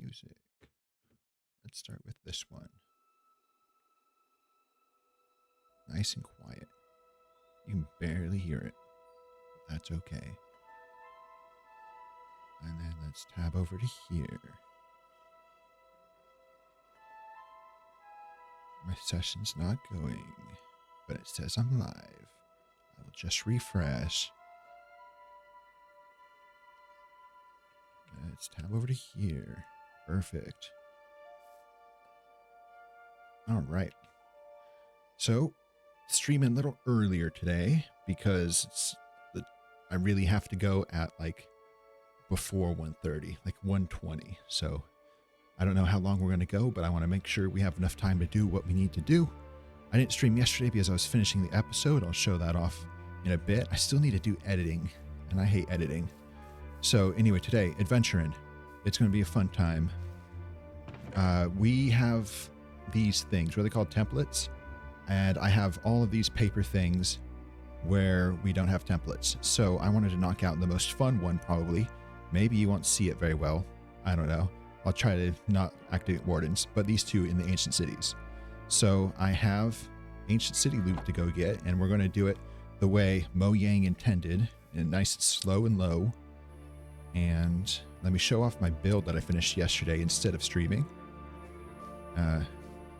music. Let's start with this one. Nice and quiet. You can barely hear it, but that's okay. And then let's tab over to here. My session's not going, but it says I'm live. I will just refresh. Let's tab over to here. Perfect. All right. So, streaming a little earlier today because I really have to go at like before 1:30, like 1:20. So I don't know how long we're going to go, but I want to make sure we have enough time to do what we need to do. I didn't stream yesterday because I was finishing the episode. I'll show that off in a bit. I still need to do editing, and I hate editing. So anyway, today, adventuring. It's going to be a fun time. We have these things. What are they called? Templates. And I have all of these paper things where we don't have templates. So I wanted to knock out the most fun one, probably. Maybe you won't see it very well. I don't know. I'll try to not activate Wardens, but these two in the ancient cities. So I have ancient city loot to go get, and we're going to do it the way Mo Yang intended, and nice and slow and low. And let me show off my build that I finished yesterday instead of streaming.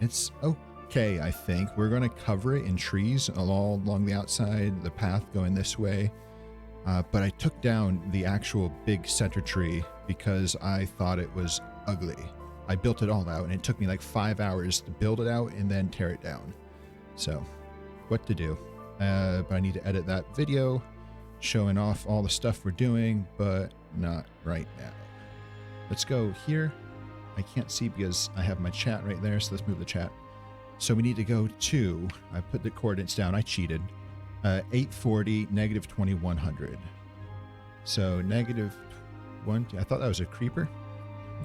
It's okay, I think. We're going to cover it in trees all along the outside, the path going this way. But I took down the actual big center tree because I thought it was ugly. I built it all out, and it took me like 5 hours to build it out and then tear it down. So, what to do? But I need to edit that video showing off all the stuff we're doing, but not right now. Let's go here. I can't see because I have my chat right there, so let's move the chat. So we need to go to, I put the coordinates down, I cheated. 840, negative 2100. So negative 20, I thought that was a creeper.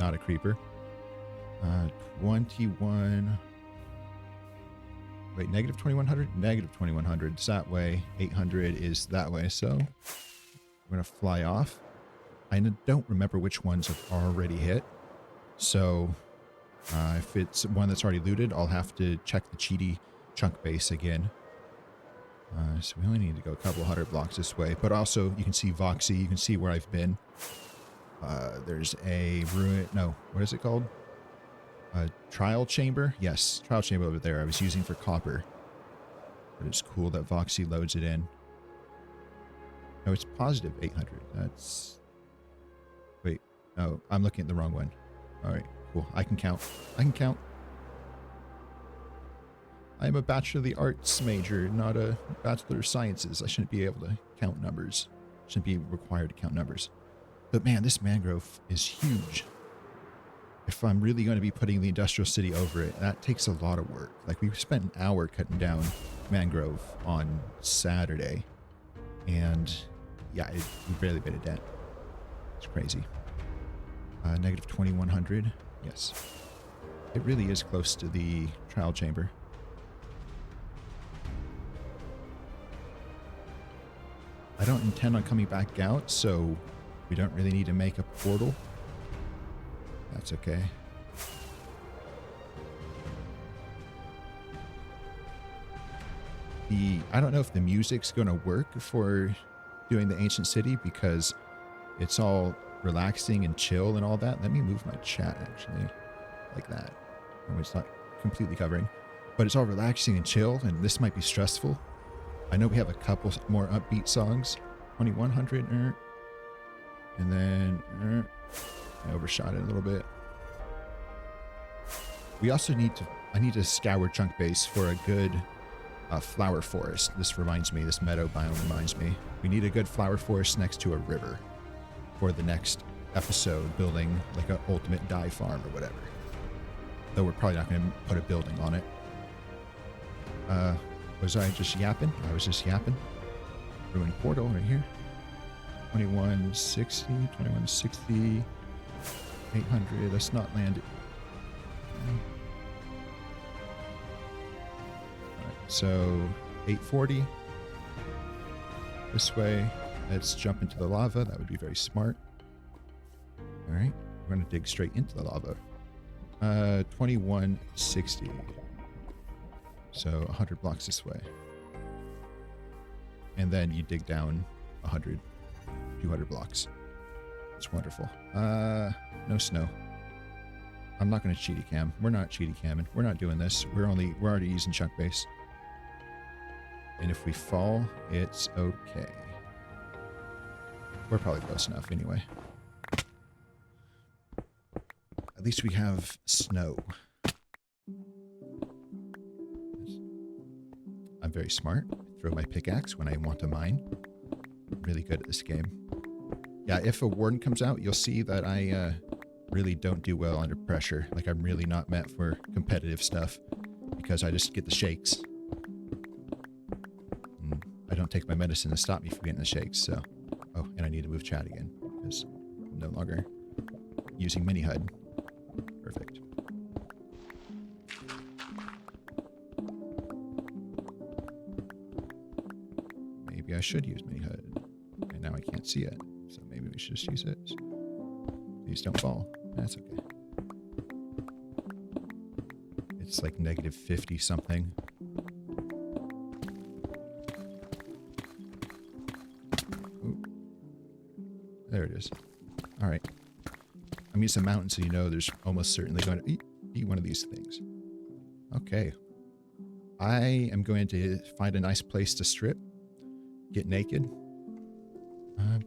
Not a creeper. 21, wait, negative 2100? Negative 2100 is that way, 800 is that way, so we're going to fly off. I don't remember which ones have already hit, so if it's one that's already looted, I'll have to check the cheaty chunk base again. So we only need to go a couple hundred blocks this way, but also you can see Voxy, you can see where I've been. There's a ruin, no, what is it called? A trial chamber? Yes, trial chamber over there I was using for copper. But it's cool that Voxy loads it in. No, it's positive 800. That's... Wait, no, I'm looking at the wrong one. Alright, cool. I can count. I can count. I'm a Bachelor of the Arts major, not a Bachelor of Sciences. I shouldn't be able to count numbers. Shouldn't be required to count numbers. But man, this mangrove is huge. If I'm really going to be putting the industrial city over it, that takes a lot of work. Like, we spent an hour cutting down mangrove on Saturday. And yeah, we barely made a dent. It's crazy. Negative 2100. Yes. It really is close to the trial chamber. I don't intend on coming back out, so we don't really need to make a portal. That's okay. I don't know if the music's going to work for doing the ancient city because it's all relaxing and chill and all that. Let me move my chat actually, like that. It's not completely covering, but it's all relaxing and chill, and this might be stressful. I know we have a couple more upbeat songs. 2100, and then I overshot it a little bit. We also I need to scour chunk base for a good flower forest. This reminds me, this meadow biome reminds me. We need a good flower forest next to a river for the next episode, building like an ultimate dye farm or whatever. Though we're probably not going to put a building on it. Was I just yapping? I was just yapping. Ruined portal right here. 2160, 2160, 800. Let's not land it. Alright, so 840. This way. Let's jump into the lava. That would be very smart. Alright. We're going to dig straight into the lava. 2160. So 100 blocks this way. And then you dig down 100, 200 blocks. It's wonderful. No snow. I'm not going to cheaty cam. We're not cheaty camming. We're not doing this. We're already using chunk base. And if we fall, it's okay. We're probably close enough anyway. At least we have snow. I'm very smart. I throw my pickaxe when I want to mine. I'm really good at this game. Yeah, if a warden comes out, you'll see that I really don't do well under pressure. Like, I'm really not meant for competitive stuff because I just get the shakes. And I don't take my medicine to stop me from getting the shakes, so... Oh, and I need to move chat again because I'm no longer using mini HUD. Perfect. Maybe I should use mini HUD. And now I can't see it, so maybe we should just use it. Please don't fall. That's okay. It's like negative 50 something. Ooh. There it is. All right. I'm using a mountain, so you know there's almost certainly going to be one of these things. Okay. I am going to find a nice place to strip, get naked,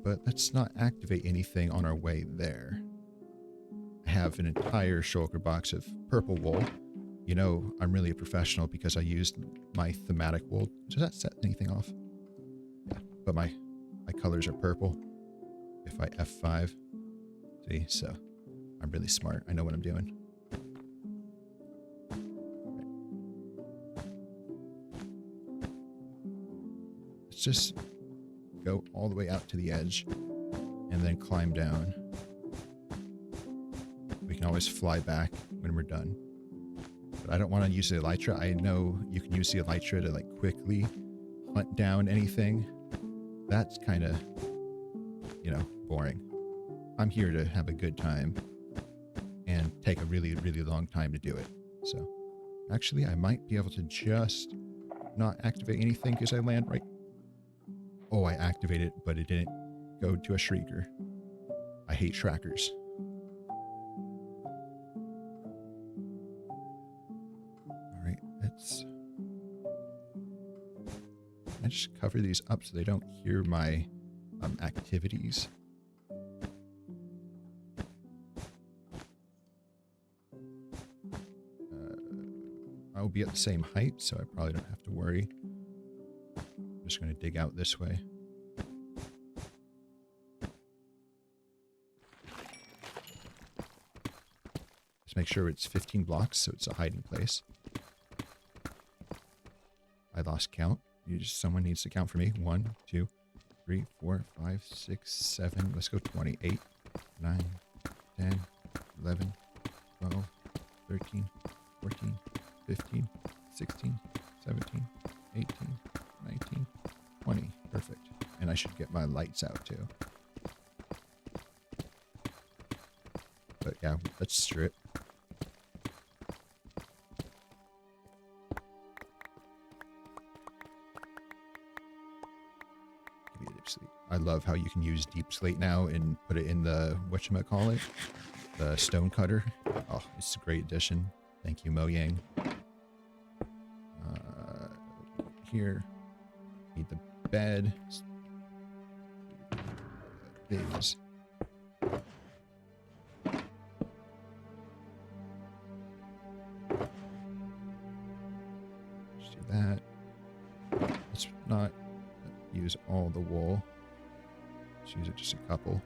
but let's not activate anything on our way there. I have an entire shulker box of purple wool. You know, I'm really a professional because I used my thematic wool. Does that set anything off? Yeah, but my colors are purple. If I F5, see, so I'm really smart. I know what I'm doing. Let's just go all the way out to the edge and then climb down. We can always fly back when we're done. But I don't want to use the elytra. I know you can use the elytra to like quickly hunt down anything. That's kind of, you know, boring. I'm here to have a good time and take a really, really long time to do it. So actually I might be able to just not activate anything because I land right. Oh, I activated it, but it didn't go to a shrieker. I hate trackers. All right, let's... I just cover these up so they don't hear my activities. I'll be at the same height, so I probably don't have to worry. I'm just going to dig out this way. Just make sure it's 15 blocks, so it's a hiding place. I lost count. Someone needs to count for me. 1, 2, 3, 4, 5, 6, 7. Let's go 20. 8, 9, 10, 11, 12, 13, 14, 15, 16, 17, 18, 19, 20. Perfect. And I should get my lights out too. But yeah, let's strip. I love how you can use deep slate now and put it in the, whatchamacallit, the stone cutter. Oh, it's a great addition. Thank you, Mo Yang. Here, need the bed. These. Let's do that. Let's not use all the wool. Let's use it just a couple.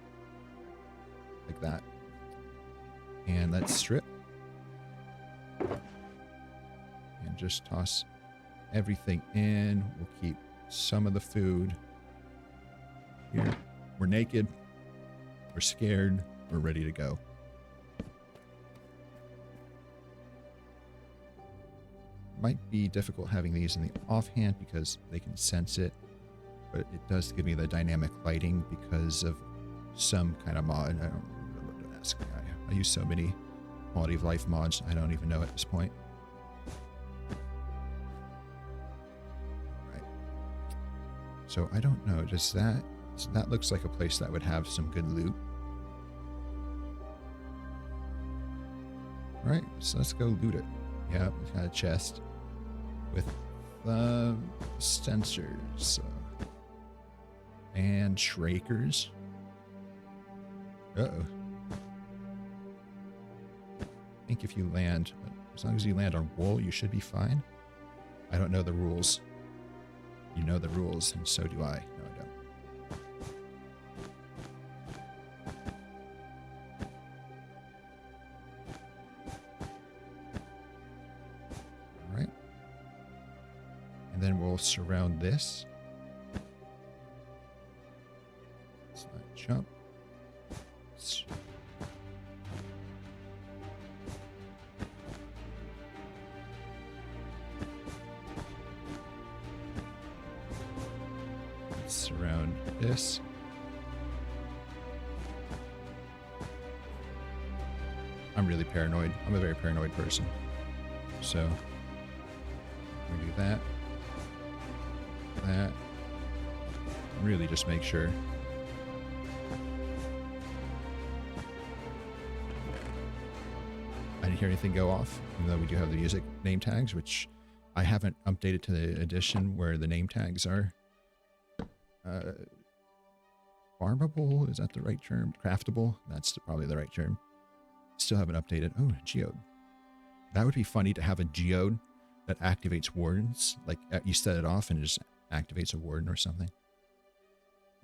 Like that. And let's strip. And just toss everything in. We'll keep some of the food here. We're naked. We're scared. We're ready to go. Might be difficult having these in the offhand because they can sense it, but it does give me the dynamic lighting because of some kind of mod. I don't know what to ask. I use so many quality of life mods, I don't even know at this point. Right. So I don't know, does that looks like a place that would have some good loot. All right, so let's go loot it. Yeah, we've got a chest with sensors and shrakers. Uh-oh. I think if you land, as long as you land on wool, you should be fine. I don't know the rules. You know the rules, and so do I. No, I don't. All right. And then we'll surround this. Let's not jump. Surround this. I'm really paranoid. I'm a very paranoid person. So we do that. That. Really just make sure. I didn't hear anything go off, even though we do have the music name tags, which I haven't updated to the edition where the name tags are. Farmable, is that the right term? Craftable, that's probably the right term. Still haven't updated. Oh, geode. That would be funny to have a geode that activates wardens. Like you set it off and it just activates a warden or something.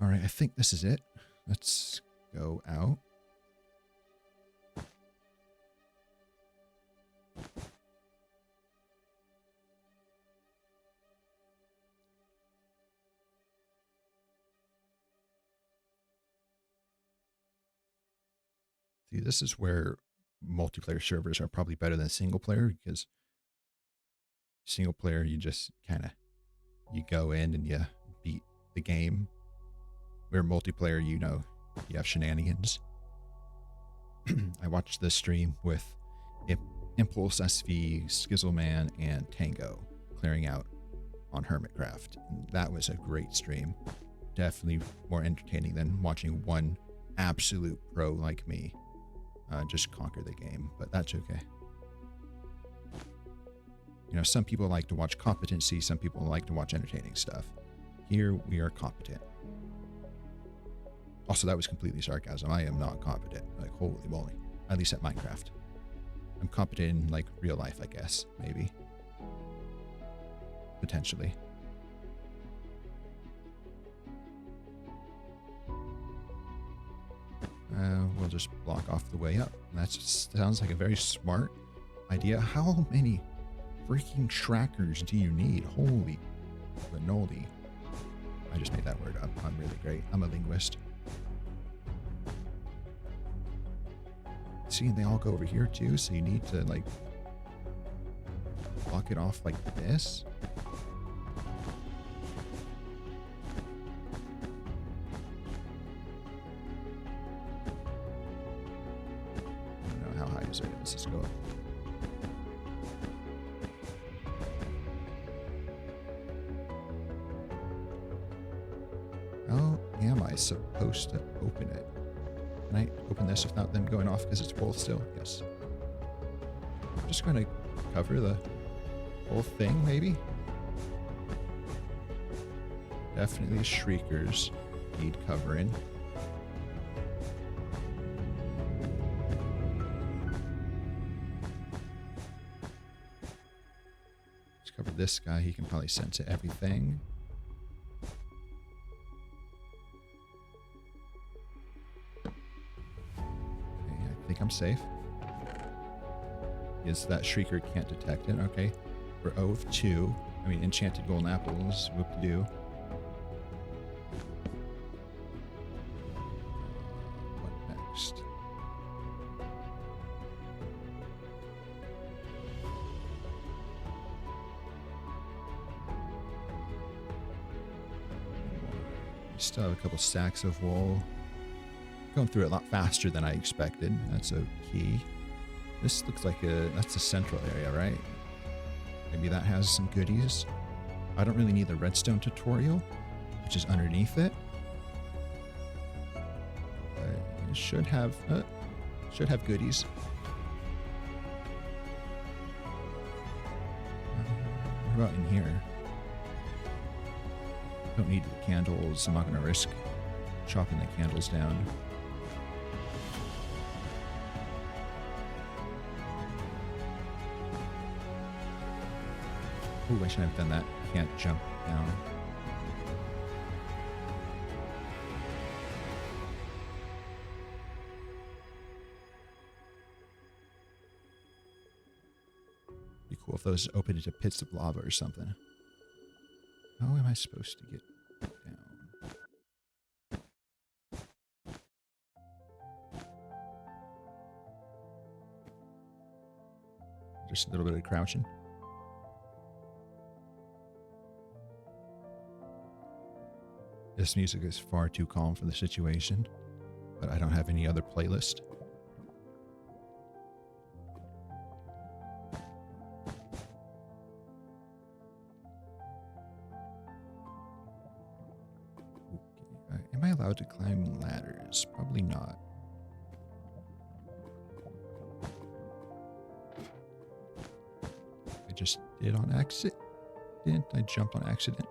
All right, I think this is it. Let's go out. See, this is where multiplayer servers are probably better than single player, because single player, you just kind of, you go in and you beat the game. Where multiplayer, you know, you have shenanigans. I watched this stream with Impulse SV, Skizzleman, and Tango clearing out on Hermitcraft. And that was a great stream. Definitely more entertaining than watching one absolute pro like me just conquer the game, but that's okay. You know, some people like to watch competency, some people like to watch entertaining stuff. Here we are competent. Also, that was completely sarcasm. I am not competent. Like, holy moly. At least at Minecraft. I'm competent in, like, real life, I guess. Maybe. Potentially. We'll just block off the way up. And that sounds like a very smart idea. How many freaking trackers do you need? Holy cannoli. I just made that word up. I'm really great. I'm a linguist. See, and they all go over here too, so you need to, like, block it off like this. I don't know how high is it. Let's just go up. How am I supposed to open it? Can I open this without them going off because it's full still? Yes. I'm just going to cover the whole thing, maybe? Definitely shriekers need covering. Let's cover this guy. He can probably sense everything. I think I'm safe. Is that shrieker can't detect it? Okay. We're 0 of 2. I mean, enchanted golden apples. Whoop-de-doo. What next? We still have a couple stacks of wool. Going through it a lot faster than I expected. That's a key. This looks like that's a central area, right? Maybe that has some goodies. I don't really need the redstone tutorial, which is underneath it. It should have goodies. What about in here? Don't need the candles. I'm not going to risk chopping the candles down. Ooh, I shouldn't have done that. Can't jump down. Be cool if those opened into pits of lava or something. How am I supposed to get down? Just a little bit of crouching. This music is far too calm for the situation, but I don't have any other playlist. Okay. Am I allowed to climb ladders? Probably not. I just did on accident. Didn't I jump on accident?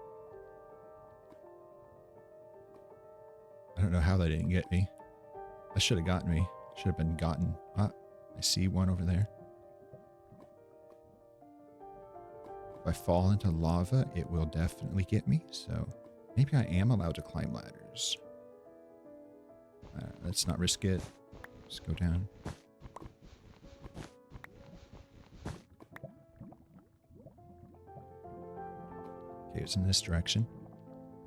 I don't know how that didn't get me. That should have gotten me. Should have been gotten. Ah, I see one over there. If I fall into lava, it will definitely get me. So maybe I am allowed to climb ladders. Let's not risk it. Just go down. Okay, it's in this direction.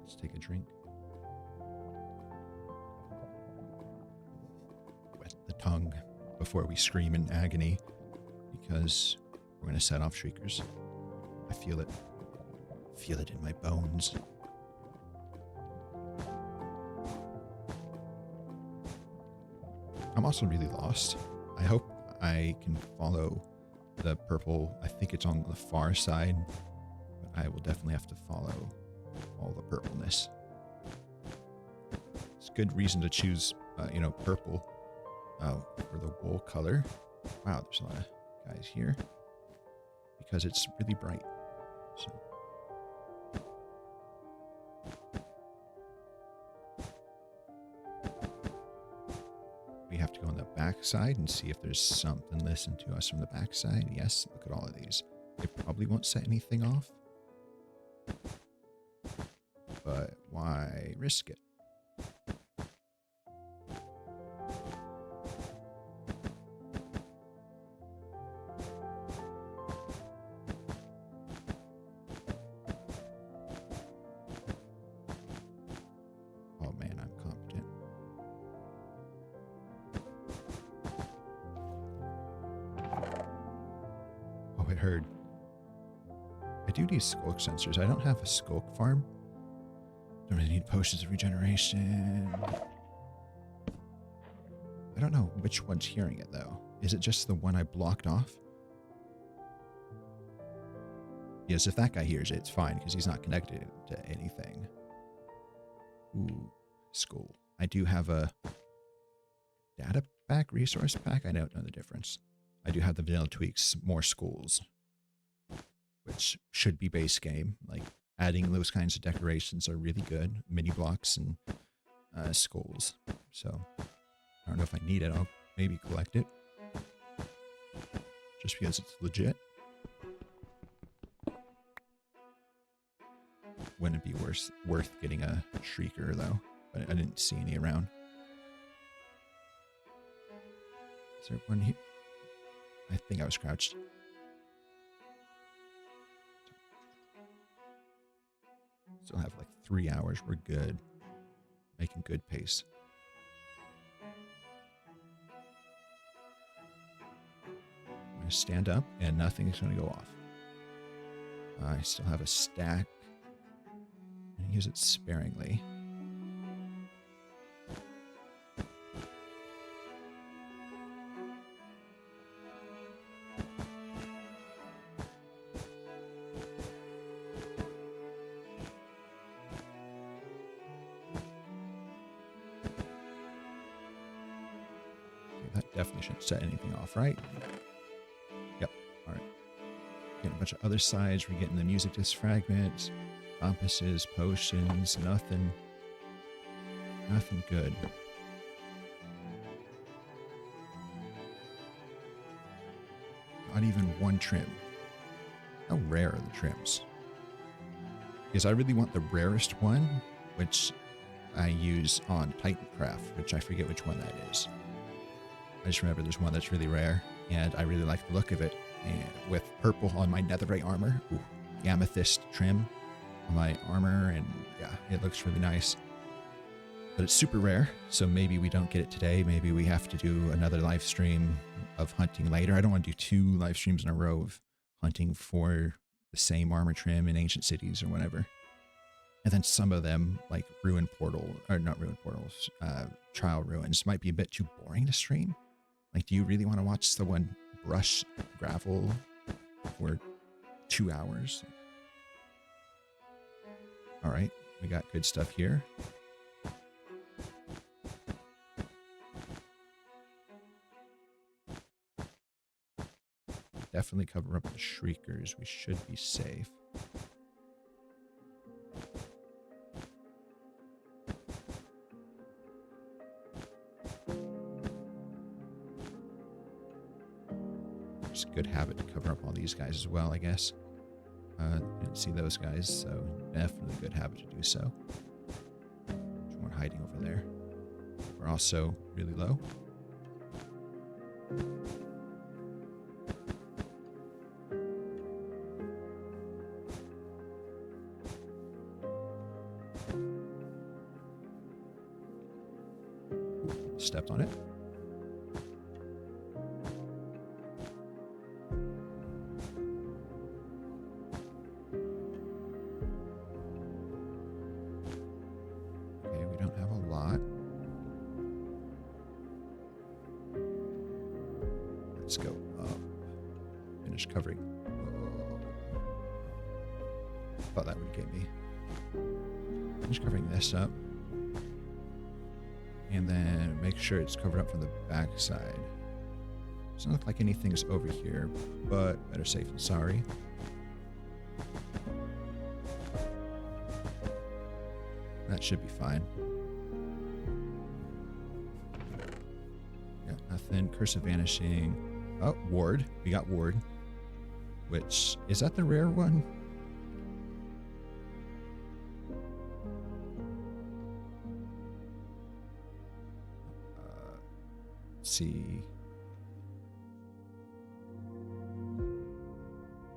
Let's take a drink. Tongue before we scream in agony because we're going to set off shriekers. I feel it. Feel it in my bones. I'm also really lost. I hope I can follow the purple. I think it's on the far side, but I will definitely have to follow all the purpleness. It's a good reason to choose, purple. For the wool color. Wow, there's a lot of guys here. Because it's really bright. So. We have to go on the back side and see if there's something listening to us from the back side. Yes, look at all of these. It probably won't set anything off. But why risk it? Heard. I do need skulk sensors. I don't have a skulk farm. Don't really need potions of regeneration. I don't know which one's hearing it though. Is it just the one I blocked off? Yes, if that guy hears it, it's fine because he's not connected to anything. Ooh, skull. I do have a data pack, resource pack. I don't know the difference. I do have the vanilla tweaks, more schools, which should be base game. Like adding those kinds of decorations are really good. Mini blocks and schools. So I don't know if I need it. I'll maybe collect it just because it's legit. Wouldn't be worth getting a shrieker though, but I didn't see any around. Is there one here? I think I was crouched. Still have like 3 hours. We're good. Making good pace. I'm going to stand up and nothing is going to go off. I still have a stack. And use it sparingly. definitely shouldn't set anything off, right? Yep. All right. Getting a bunch of other sides. We're getting the music disc fragments, compasses, potions, nothing. Nothing good. Not even one trim. How rare are the trims? Because I really want the rarest one, which I use on Titancraft, which I forget which one that is. I just remember there's one that's really rare, and I really like the look of it. And with purple on my netherite armor, ooh, the amethyst trim on my armor, and yeah, it looks really nice. But it's super rare, so maybe we don't get it today. Maybe we have to do another live stream of hunting later. I don't want to do 2 live streams in a row of hunting for the same armor trim in ancient cities or whatever. And then some of them, like Ruin Portal, or not Ruin Portals, Trial Ruins, might be a bit too boring to stream. Like, do you really want to watch someone brush gravel for 2 hours? All right, we got good stuff here. Definitely cover up the shriekers. We should be safe. It's a good habit to cover up all these guys as well, I guess. Didn't see those guys, so definitely a good habit to do so. There's one hiding over there. We're also really low. Stepped on it. Okay, we don't have a lot. Let's go up. Finish covering. Whoa. Thought that would get me. Finish covering this up. And then make sure it's covered up from the back side. Doesn't look like anything's over here, but better safe than sorry. That should be fine. Yeah, nothing. Curse of Vanishing. Oh, Ward. We got Ward. Which, is that the rare one? See.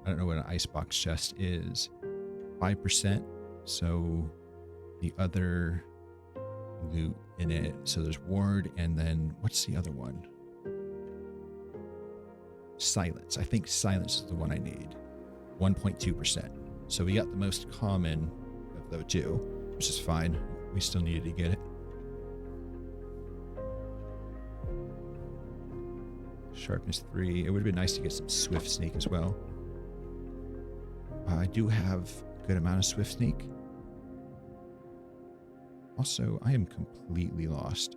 I don't know what an icebox chest is. 5%. So the other loot in it. So there's Ward, and then what's the other one? Silence. I think Silence is the one I need. 1.2%. So we got the most common of the two, which is fine. We still needed to get it. Sharpness 3. It would have been nice to get some Swift Sneak as well. I do have a good amount of Swift Sneak. Also, I am completely lost.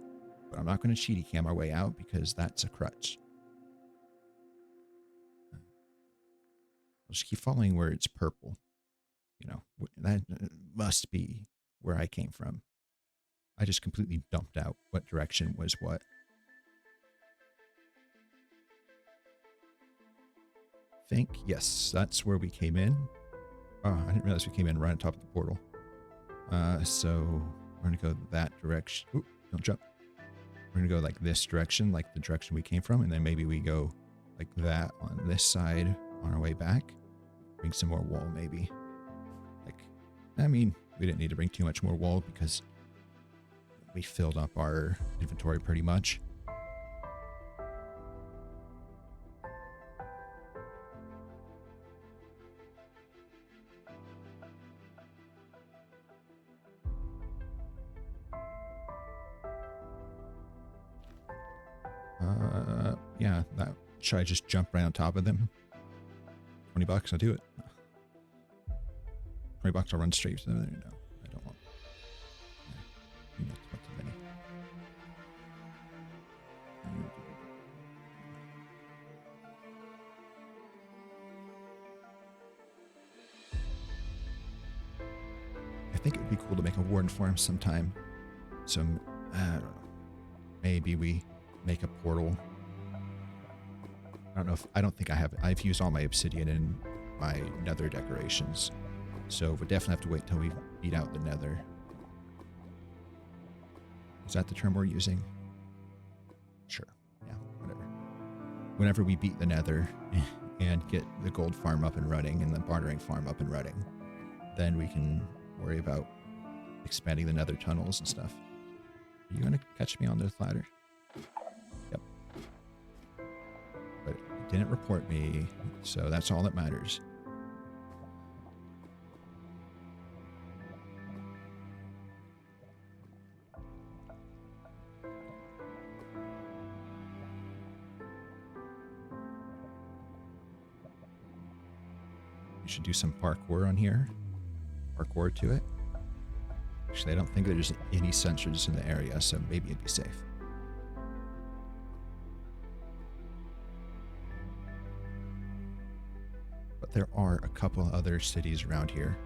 But I'm not going to cheaty cam our way out because that's a crutch. I'll just keep following where it's purple. You know, that must be where I came from. I just completely dumped out what direction was what. Think, yes, that's where we came in. Oh, I didn't realize we came in right on top of the portal. So we're gonna go that direction. Ooh, don't jump. We're gonna go like this direction, like the direction we came from, and then maybe we go like that on this side on our way back. Bring some more wool, maybe. Like, I mean, we didn't need to bring too much more wool because we filled up our inventory pretty much. Yeah, that should I just jump right on top of them? $20, I'll do it. $20, I'll run straight to them. No, I don't want. Yeah, not too many. think it would be cool to make a warden farm sometime. So, I don't know. Maybe we make a portal. I don't know if, I don't think I have, I've used all my obsidian and my nether decorations. So we'll definitely have to wait till we beat out the nether. Is that the term we're using? Sure. Yeah, whatever. Whenever we beat the nether and get the gold farm up and running and the bartering farm up and running, then we can worry about expanding the nether tunnels and stuff. Are you going to catch me on this ladder? Yep. But it didn't report me, so that's all that matters. We should do some parkour on here. Parkour to it. Actually, I don't think there's any sensors in the area, so maybe it'd be safe. But there are a couple other cities around here.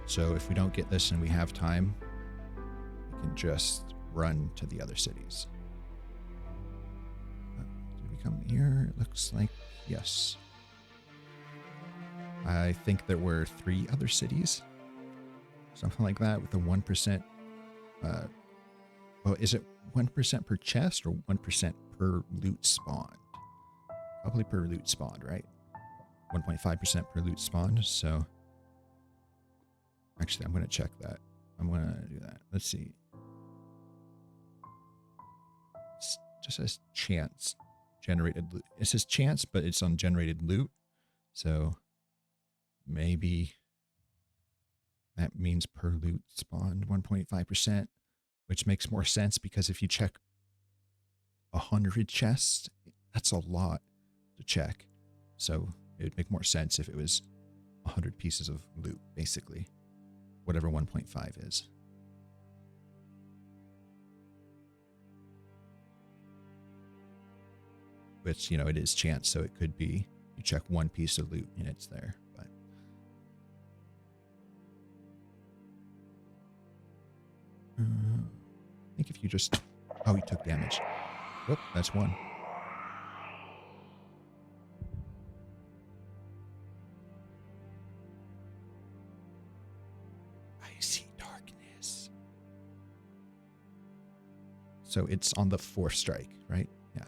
So if we don't get this and we have time, we can just run to the other cities. Did we come here? It looks like yes. I think there were 3 other cities. Something like that with the 1%. Well, is it 1% per chest or 1% per loot spawned? Probably per loot spawned, right? 1.5% per loot spawned. So actually, I'm going to check that. I'm going to do that. Let's see. It just says chance generated loot. It says chance, but it's on generated loot. So maybe that means per loot spawned 1.5%, which makes more sense because if you check 100 chests, that's a lot to check. So it would make more sense if it was 100 pieces of loot, basically, whatever 1.5 is. Which, you know, it is chance, so it could be you check 1 piece of loot and it's there. But I think if you just... Oh, he took damage. Oh, that's 1. I see darkness. So it's on the 4th strike, right? Yeah.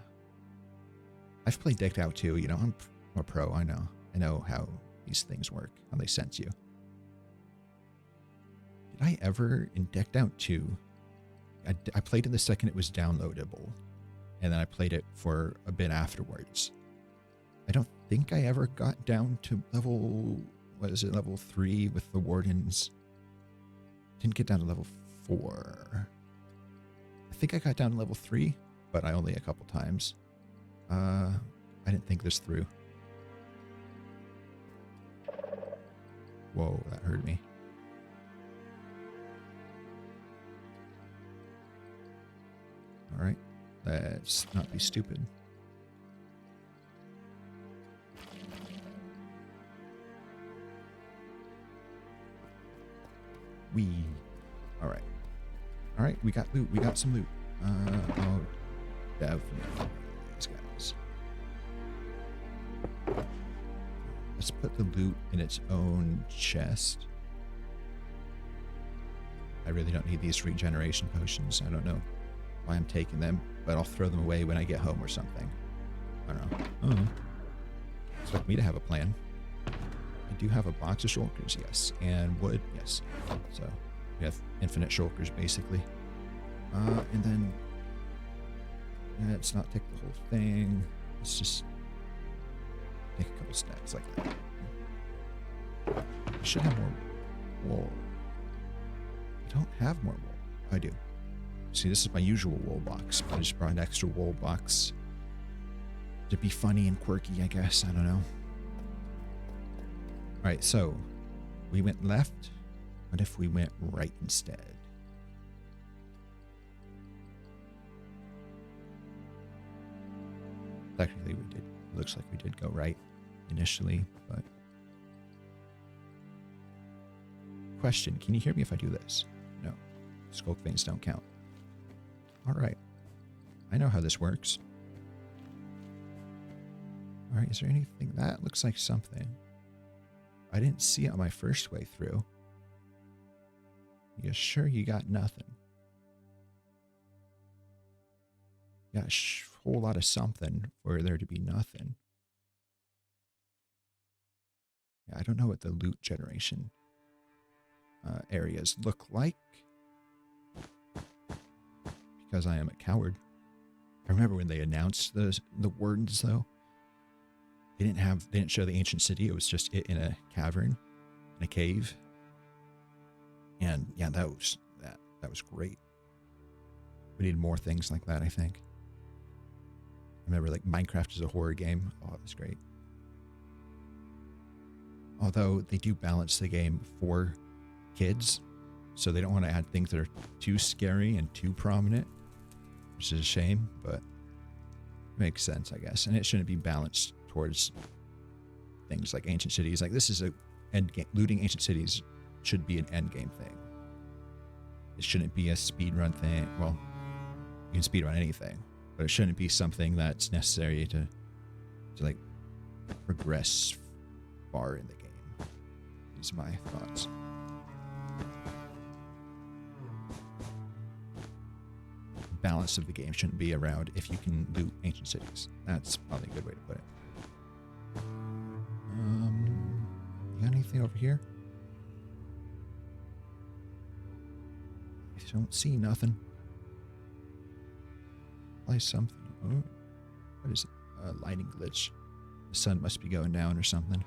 I've played decked out too. You know, I'm a pro. I know. I know how these things work, how they sense you. Did I ever, in decked out 2, I played it the second it was downloadable, and then I played it for a bit afterwards. I don't think I ever got down to level, what is it, level 3 with the Wardens. Didn't get down to level 4. I think I got down to level 3, but I only a couple times. I didn't think this through. Whoa, that hurt me. All right, let's not be stupid. All right. All right, we got loot. We got some loot. Oh, definitely these guys. Let's put the loot in its own chest. I really don't need these regeneration potions. I don't know why I'm taking them, but I'll throw them away when I get home or something. I don't know. Oh. Expect me to have a plan. I do have a box of shulkers, yes. And wood, yes. So we have infinite shulkers, basically. And then let's not take the whole thing. Let's just take a couple stacks like that. I should have more wool. I don't have more wool. I do. See, this is my usual wool box, but I just brought an extra wool box to be funny and quirky, I guess. I don't know. All right, so we went left. What if we went right instead? Technically, we did. It looks like we did go right initially, but Question, can you hear me if I do this? No. Skulk veins don't count. Alright. I know how this works. Alright, is there anything? That looks like something. I didn't see it on my first way through. You sure you got nothing? Got a whole lot of something for there to be nothing. Yeah, I don't know what the loot generation areas look like. Because I am a coward. I remember when they announced the Wardens, though. They didn't show the ancient city. It was just it in a cavern, in a cave. And yeah, that was great. We need more things like that, I think. I remember like Minecraft is a horror game. Oh, it was great. Although they do balance the game for kids, so they don't want to add things that are too scary and too prominent, which is a shame, but it makes sense, I guess. And it shouldn't be balanced towards things like ancient cities. Like this is a end game. Looting ancient cities should be an end game thing. It shouldn't be a speedrun thing. Well, you can speedrun anything, but it shouldn't be something that's necessary to like progress far in the game. These are my thoughts. Balance of the game shouldn't be around if you can loot ancient cities. That's probably a good way to put it. You got anything over here? I don't see nothing. Play something. Oh, what is it? A lighting glitch. The sun must be going down or something.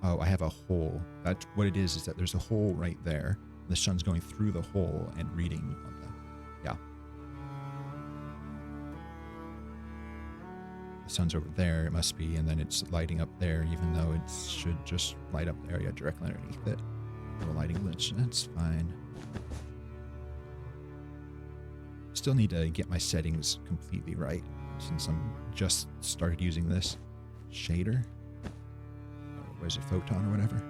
Oh, I have a hole. That's what it is that there's a hole right there. The sun's going through the hole and reading on the... Yeah. The sun's over there, it must be, and then it's lighting up there, even though it should just light up the area directly underneath it. Little lighting glitch. That's fine. Still need to get my settings completely right, since I'm just started using this shader. What is it, photon or whatever?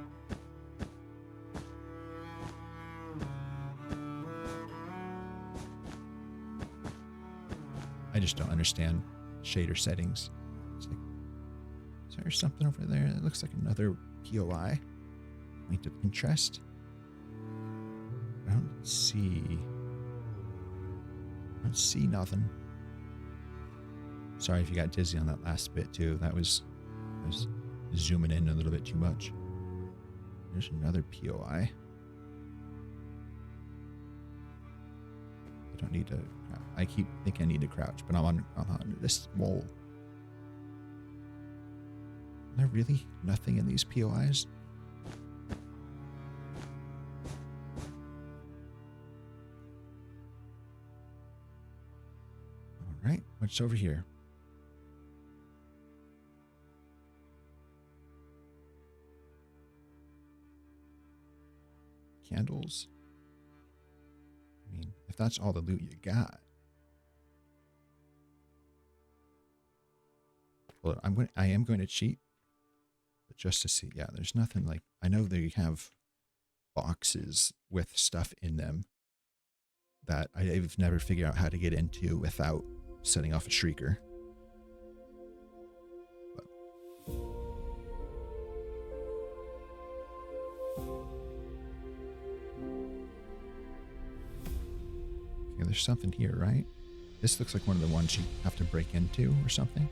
I just don't understand shader settings. It's like, is there something over there? It looks like another POI. Point of interest. I don't see nothing. Sorry if you got dizzy on that last bit too. I was zooming in a little bit too much. There's another POI. I don't need to. I keep thinking I need to crouch, but I'm on this wall. Is there really nothing in these POIs? All right, what's over here? Candles. I mean, if that's all the loot you got. Well, I am going to cheat, but just to see. Yeah, there's nothing like, I know they have boxes with stuff in them that I've never figured out how to get into without setting off a shrieker. But. Okay, there's something here, right? This looks like one of the ones you have to break into or something.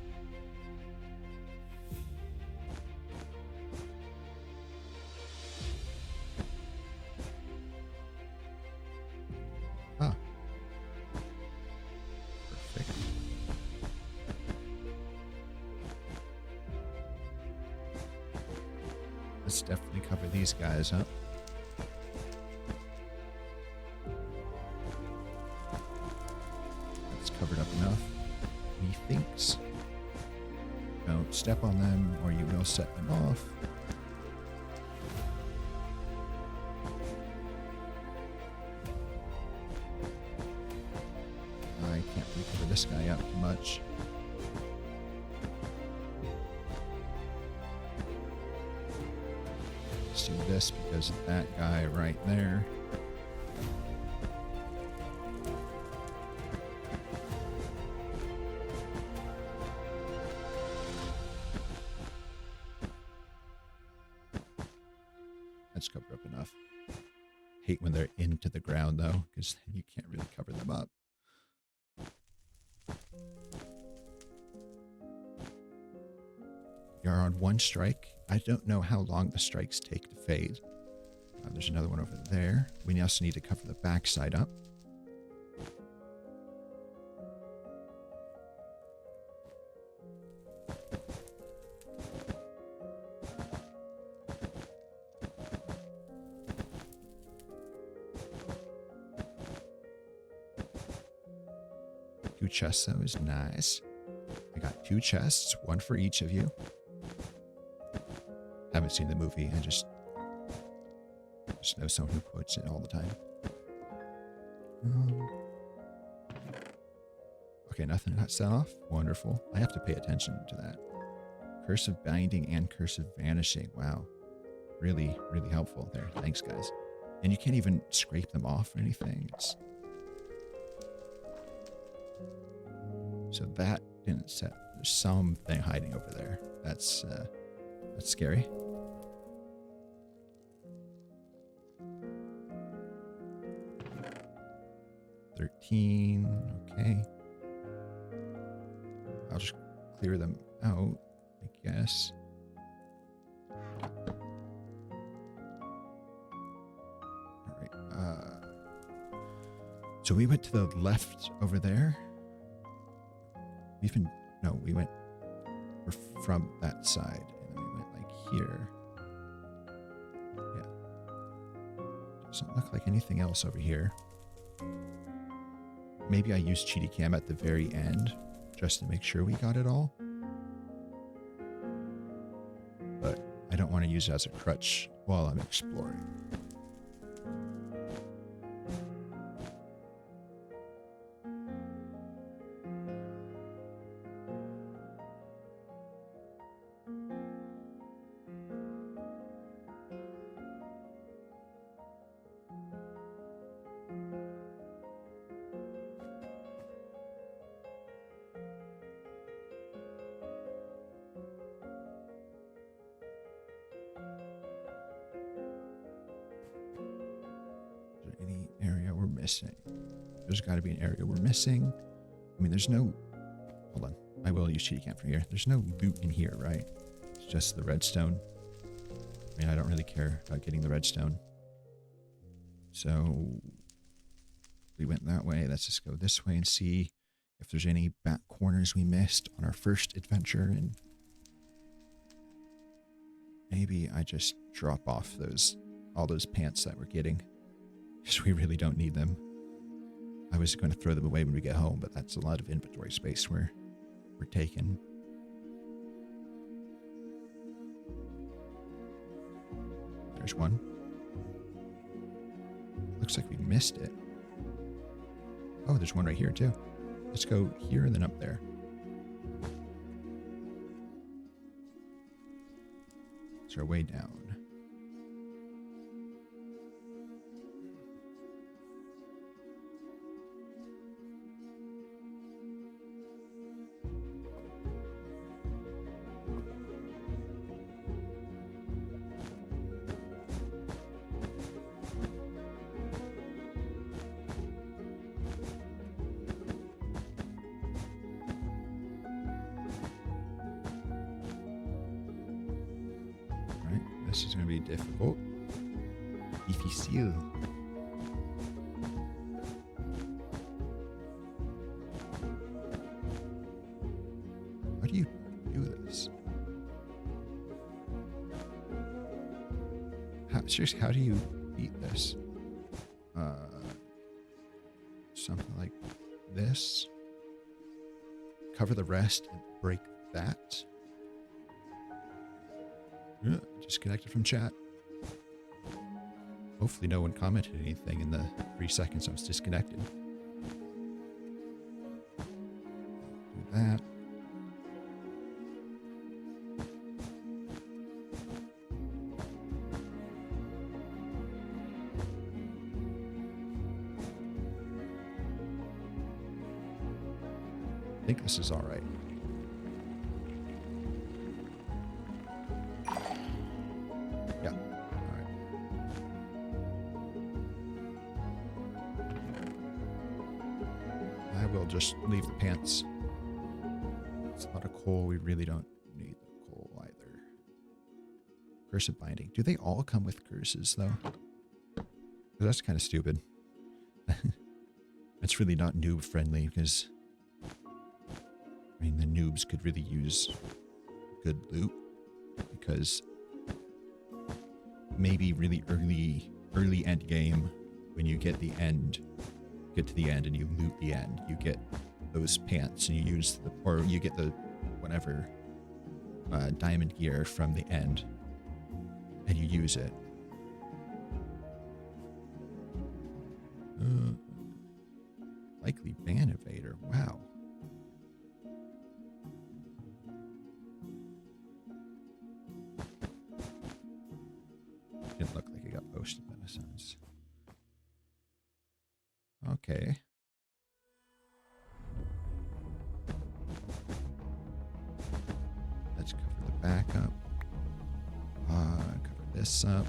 Ah. Perfect. Let's definitely cover these guys up. Covered up enough, methinks. Don't step on them or you will set them off. I can't really cover this guy up too much. Let's do this because of that guy right there. That's covered up enough. Hate when they're into the ground though, because you can't really cover them up. You're on one strike. I don't know how long the strikes take to fade. There's another one over there. We also need to cover the backside up. Two chests, though, is nice. I got 2 chests, one for each of you. Haven't seen the movie. I just know someone who quotes it all the time. Okay, nothing got set off. Wonderful. I have to pay attention to that. Curse of Binding and Curse of Vanishing. Wow. Really, really helpful there. Thanks, guys. And you can't even scrape them off or anything. So that didn't set. There's something hiding over there. That's scary. Okay. I'll just clear them out, I guess. All right. So we went to the left over there. We're from that side, and then we went like here. Yeah. Doesn't look like anything else over here. Maybe I used Cheaty Cam at the very end just to make sure we got it all. But I don't want to use it as a crutch while I'm exploring. Missing. There's got to be an area we're missing. I mean, there's no... Hold on. I will use Cheaty Cam from here. There's no loot in here, right? It's just the redstone. I mean, I don't really care about getting the redstone. So... we went that way. Let's just go this way and see if there's any back corners we missed on our first adventure. And maybe I just drop off all those pants that we're getting. Because we really don't need them. I was going to throw them away when we get home, but that's a lot of inventory space we're taking. There's one. Looks like we missed it. Oh, there's one right here too. Let's go here and then up there. It's our way down. This is going to be difficult. Difficile. How do you do this? Seriously, how do you beat this? Something like this. Cover the rest and break that. Disconnected from chat. Hopefully no one commented anything in the 3 seconds I was disconnected. Do that. think this is all right. Yeah, all right. I will just leave the pants. It's a lot of coal. We really don't need the coal either. Curse of binding. Do they all come with curses, though? That's kind of stupid. It's really not noob friendly because, I mean, the noobs could really use good loot because maybe really early end game, when you get to the end and you loot the end, you get those pants and you use the, or you get the whatever diamond gear from the end and you use it. Likely ban evader. Wow. Didn't look like it got posted in a sense. Okay. Let's cover the back up. Cover this up.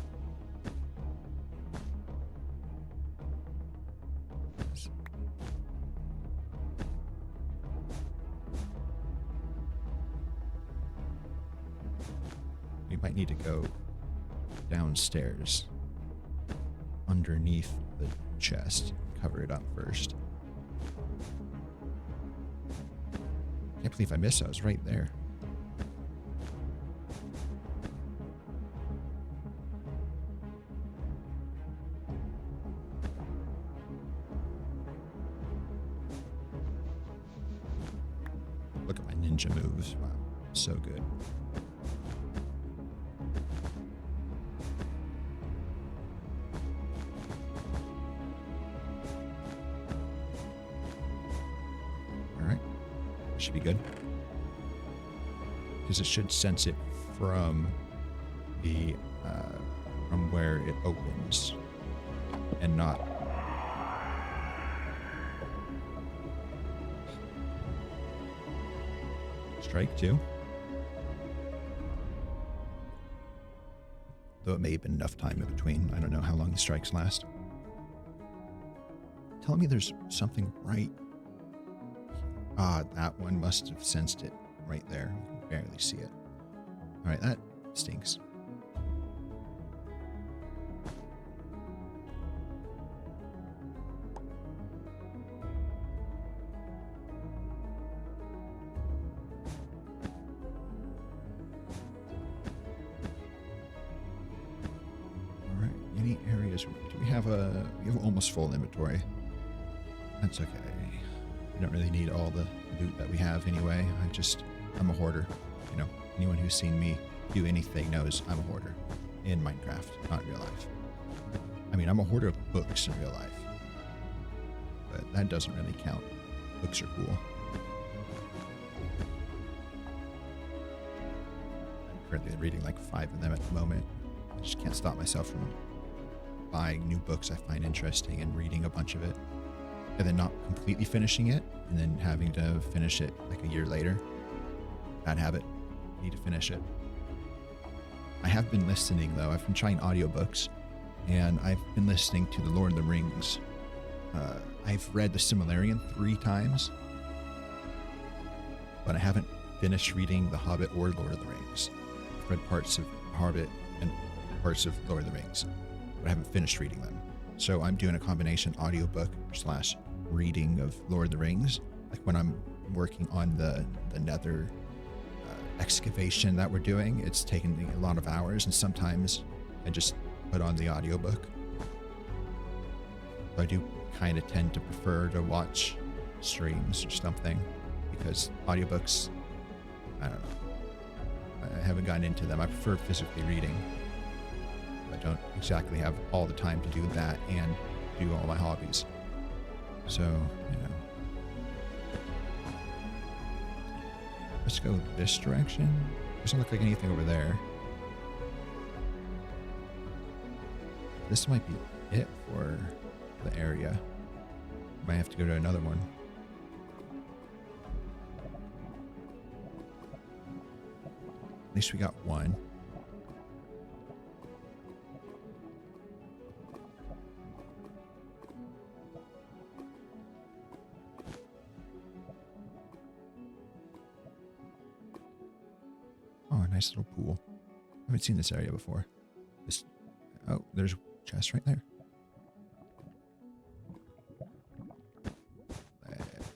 We might need to go downstairs underneath the chest. Cover it up first. Can't believe I missed. I was right there. Look at my ninja moves. Wow, so good. Should be good because it should sense it from the from where it opens and not strike two, though it may have been enough time in between. I don't know how long the strikes last. Tell me there's something right. Ah, that one must have sensed it right there. You can barely see it. All right, that stinks. All right, any areas? Do we have almost full inventory? That's okay. We don't really need all the loot that we have anyway. I'm a hoarder. You know, anyone who's seen me do anything knows I'm a hoarder in Minecraft, not in real life. I mean, I'm a hoarder of books in real life, but that doesn't really count. Books are cool. I'm currently reading like 5 of them at the moment. I just can't stop myself from buying new books I find interesting and reading a bunch of it. And then not completely finishing it, and then having to finish it like a year later. Bad habit. Need to finish it. I have been listening, though. I've been trying audiobooks, and I've been listening to The Lord of the Rings. I've read The Silmarillion 3 times, but I haven't finished reading The Hobbit or Lord of the Rings. I've read parts of Hobbit and parts of Lord of the Rings, but I haven't finished reading them. So I'm doing a combination audiobook / reading of Lord of the Rings. Like when I'm working on the nether excavation that we're doing, it's taken me a lot of hours, and sometimes I just put on the audiobook. I do kind of tend to prefer to watch streams or something because audiobooks, I don't know. I haven't gotten into them. I prefer physically reading. I don't exactly have all the time to do that and do all my hobbies. So, you know. Let's go this direction. Doesn't look like anything over there. This might be it for the area. Might have to go to another one. At least we got one. Oh, a nice little pool. I haven't seen this area before. Oh, there's a chest right there.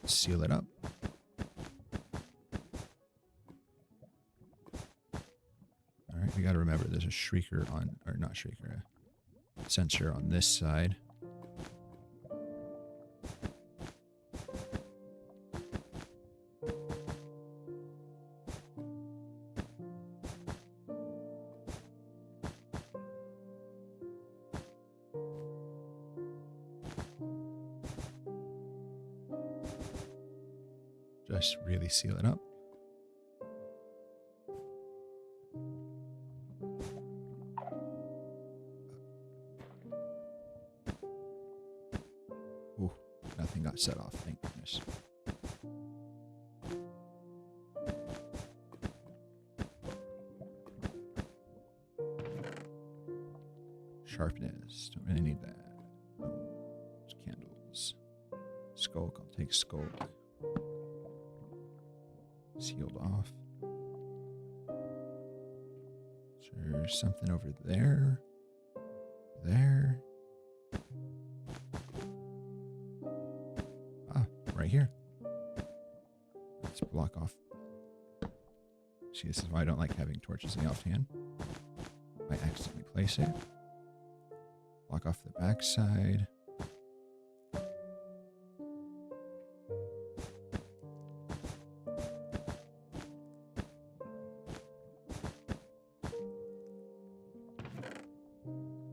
Let's seal it up. All right, we got to remember there's a shrieker on, or not shrieker, a sensor on this side. Just really seal it up. Ooh, nothing got set off, thank goodness. Sharpness, don't really need that. Candles. Skulk, I'll take skulk. Sealed off. Is there something over there? There. Ah, right here. Let's block off. See, this is why I don't like having torches in the offhand. I accidentally place it. Block off the back side.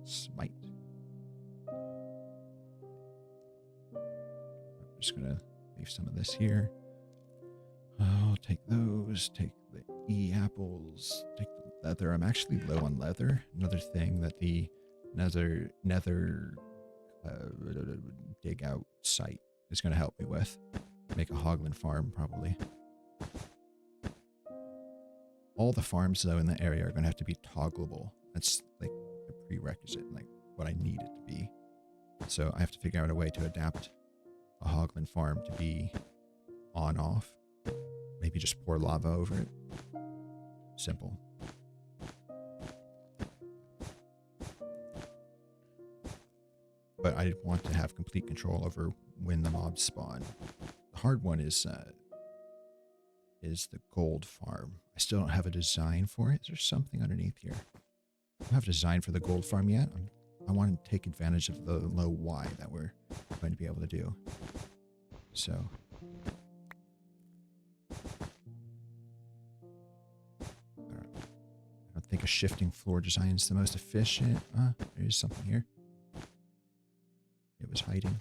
Smite. I'm just gonna leave some of this here. I'll take those, take the E-apples, take the leather. I'm actually low on leather. Another thing that the nether dig out site is going to help me with. Make a hoglin farm, probably. All the farms, though, in the area are going to have to be toggleable. That's like a prerequisite, like what I need it to be. So I have to figure out a way to adapt a hoglin farm to be on-off. Maybe just pour lava over it. Simple. But I want to have complete control over when the mobs spawn. The hard one is the gold farm. I still don't have a design for it. Is there something underneath here? I don't have a design for the gold farm yet. I want to take advantage of the low Y that we're going to be able to do. So. I don't think a shifting floor design is the most efficient. There's something here. It was hiding.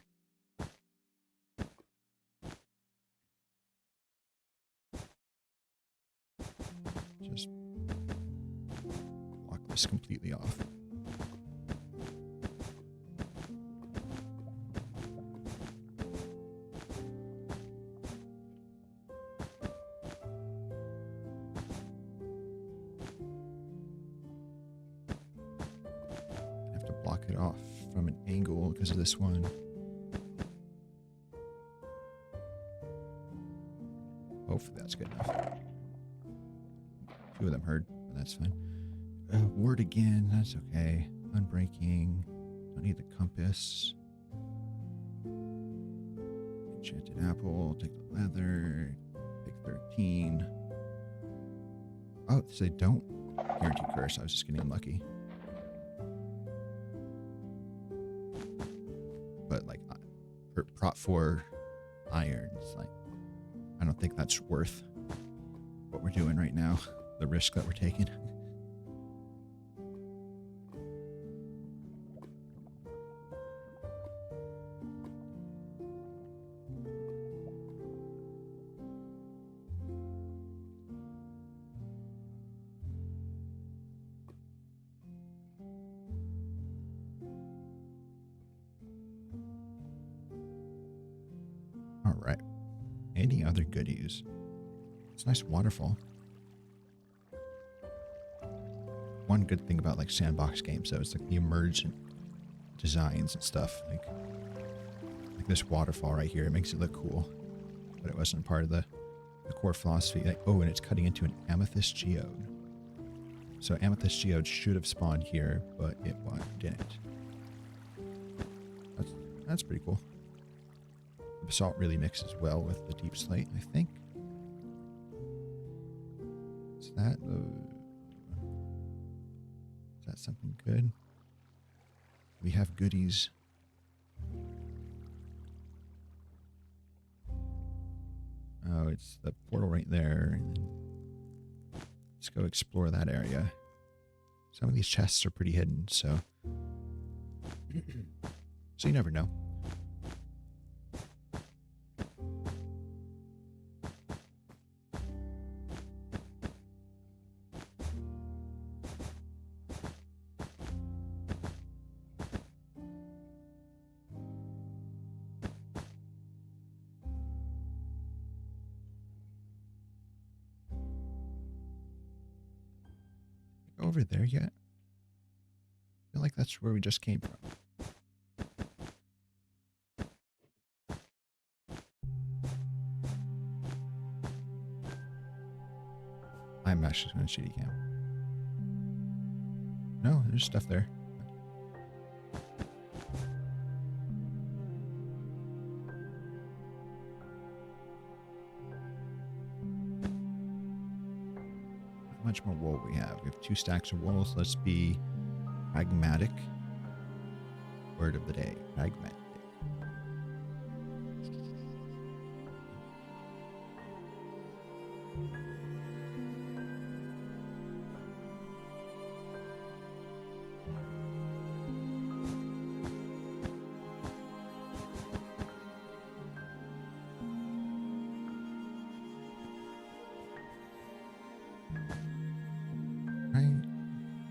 Just block this completely off. I have to block it off from an angle because of this one. Hopefully that's good enough. Two of them heard, but that's fine. Ward again, that's okay. Unbreaking. Don't need the compass. Enchanted apple. Take the leather. Take 13. Oh, they don't guarantee curse. I was just getting unlucky. But like, for prot 4 irons, like, I don't think that's worth what we're doing right now. The risk that we're taking. All right. Any other goodies? It's a nice waterfall. one good thing about like sandbox games though. It's like the emergent designs and stuff. Like this waterfall right here. It makes it look cool. But it wasn't part of the core philosophy. Like, oh, and it's cutting into an amethyst geode. So amethyst geode should have spawned here, but it didn't. That's pretty cool. The basalt really mixes well with the deep slate, I think. Is that something good? We have goodies. Oh, it's the portal right there. Let's go explore that area. Some of these chests are pretty hidden, so so you never know. Over there yet? I feel like that's where we just came from. I'm actually going to shitty camp. No, there's stuff there. How much more wool we have? We have 2 stacks of wool, so let's be pragmatic. Word of the day, pragmatic.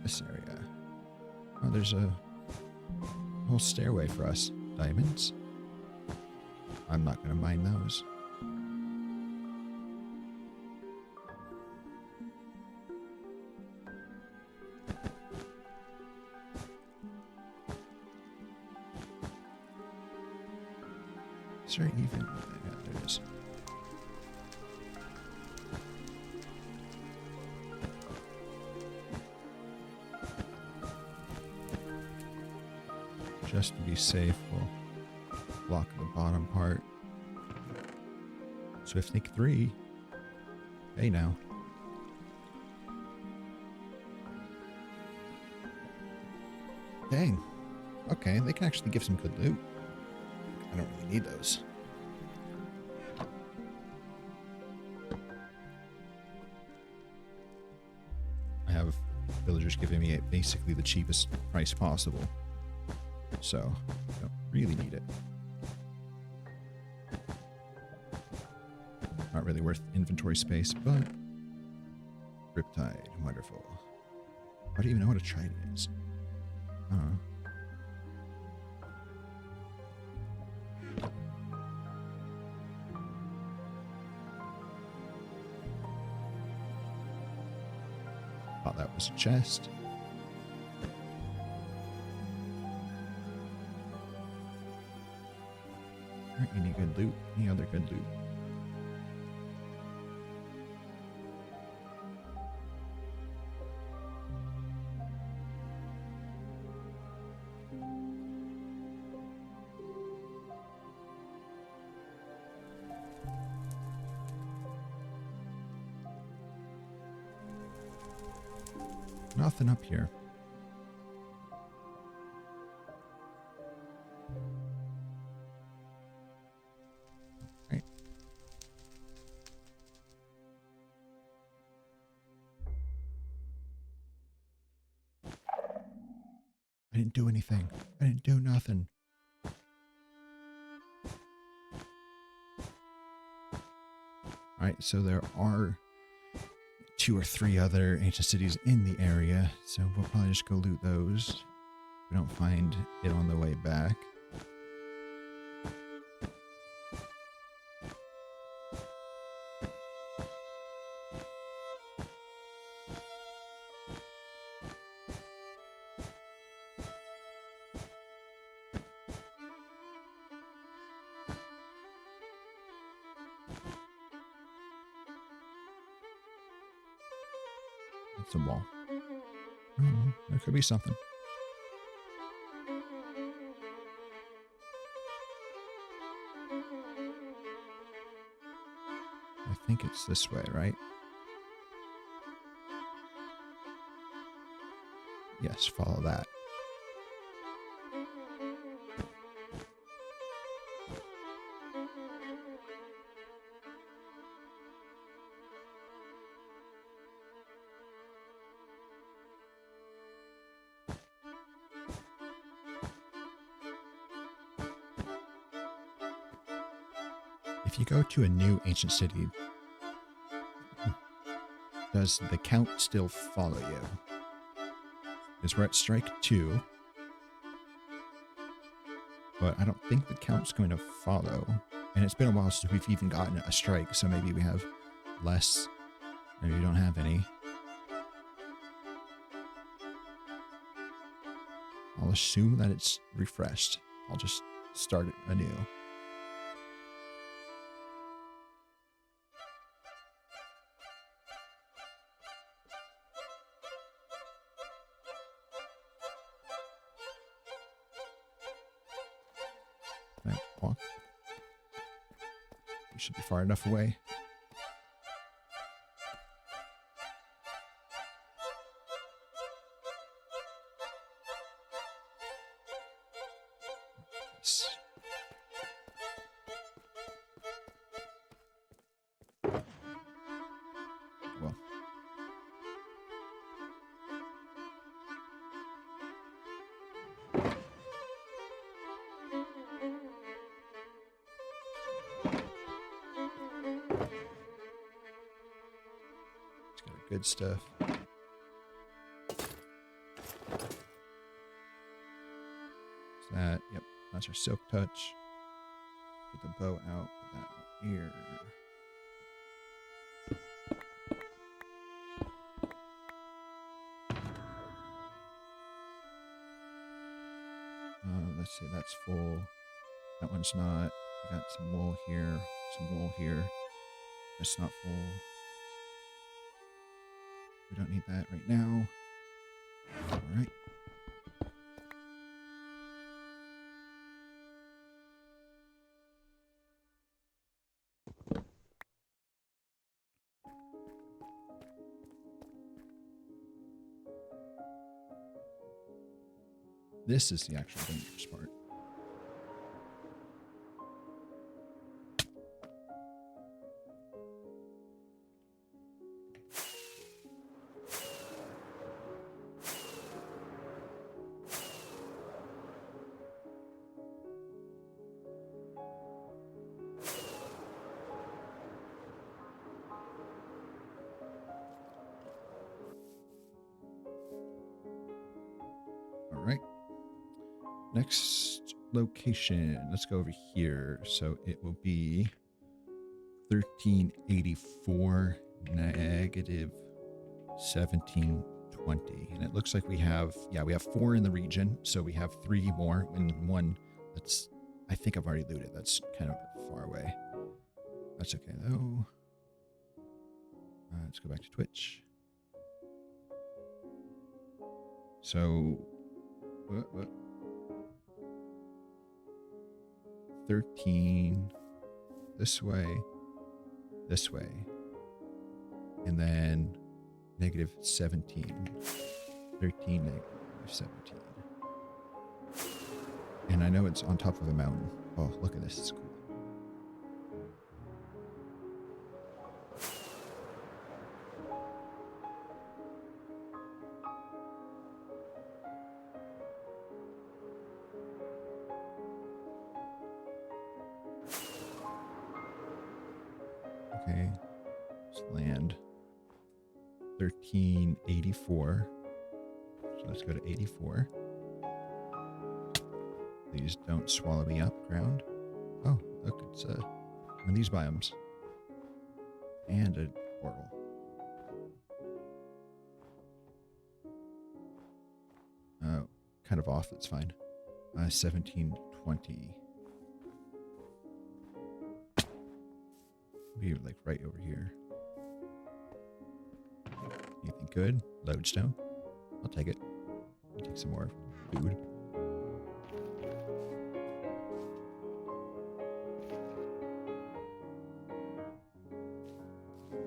This area. Oh, there's a whole stairway for us. Diamonds. I'm not going to mine those. Is there even? Yeah, there it is. Just to be safe, we'll block the bottom part. Swiftnik 3. Hey now. Dang. Okay, they can actually give some good loot. I don't really need those. I have villagers giving me basically the cheapest price possible. So, I don't really need it. Not really worth inventory space, but Riptide, wonderful. I don't even know what a trident is. Thought that was a chest. Any good loot? Any other good loot? Nothing up here. Right. I didn't do anything. I didn't do nothing. Alright, so there are 2 or 3 other ancient cities in the area, so we'll probably just go loot those. If we don't find it on the way back. It's a wall. Oh, there could be something. I think it's this way, right? Yes, follow that. If you go to a new ancient city, does the count still follow you? Because we're at strike 2. But I don't think the count's going to follow. And it's been a while since we've even gotten a strike, so maybe we have less. Maybe we don't have any. I'll assume that it's refreshed. I'll just start it anew. Can I walk? We should be far enough away. Yes. Well. It's got good stuff. That, yep, that's our silk touch. Get the bow out, put that out here. Let's see, that's full. That one's not. We got some wool here, some wool here. That's not full. We don't need that right now. All right. This is the actual dangerous part. All right. Next location. Let's go over here. So it will be 1384 negative 1720. And it looks like we have 4 in the region. So we have 3 more and one that's, I think I've already looted. That's kind of far away. That's okay though. Let's go back to Twitch. So, what? 13 this way, and then negative 17. 13 negative 17. And I know it's on top of a mountain. Oh, look at this. It's cool. Okay, let's land 1384. So let's go to 84. Please don't swallow me up, ground. Oh, look, it's one of these biomes. And a portal. Oh, kind of off, that's fine. 1720. Be like right over here. Anything good? Lodestone. I'll take it. I'll take some more food.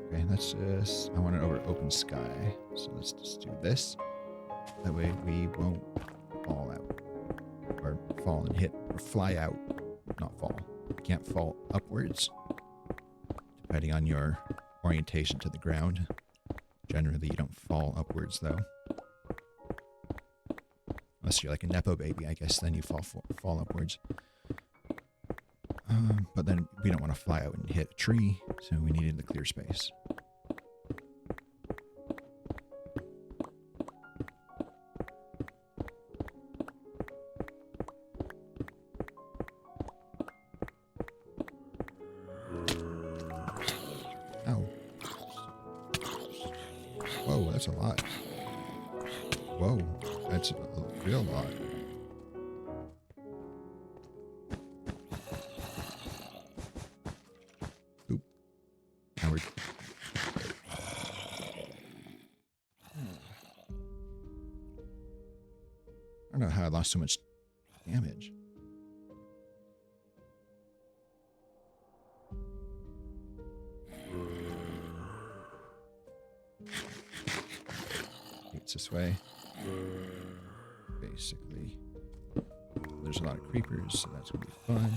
Okay, let's just... I want it over open sky. So let's just do this. That way we won't fall out. Or fall and hit. Or fly out. Not fall. You can't fall upwards. Depending on your orientation to the ground. Generally, you don't fall upwards, though. Unless you're like a Nepo baby, I guess, then you fall upwards. But then we don't want to fly out and hit a tree, so we needed the clear space. Ow. Whoa, that's a lot. Whoa, that's a real lot. Oop. Now we're... I don't know how I lost so much damage. It's this way. Basically, there's a lot of creepers, so that's gonna be fun.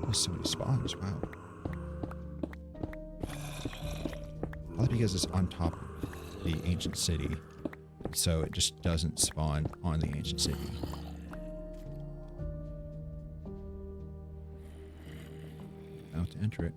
There's so many spawns, wow. Probably because it's on top of the ancient city, so it just doesn't spawn on the ancient city. Now to enter it.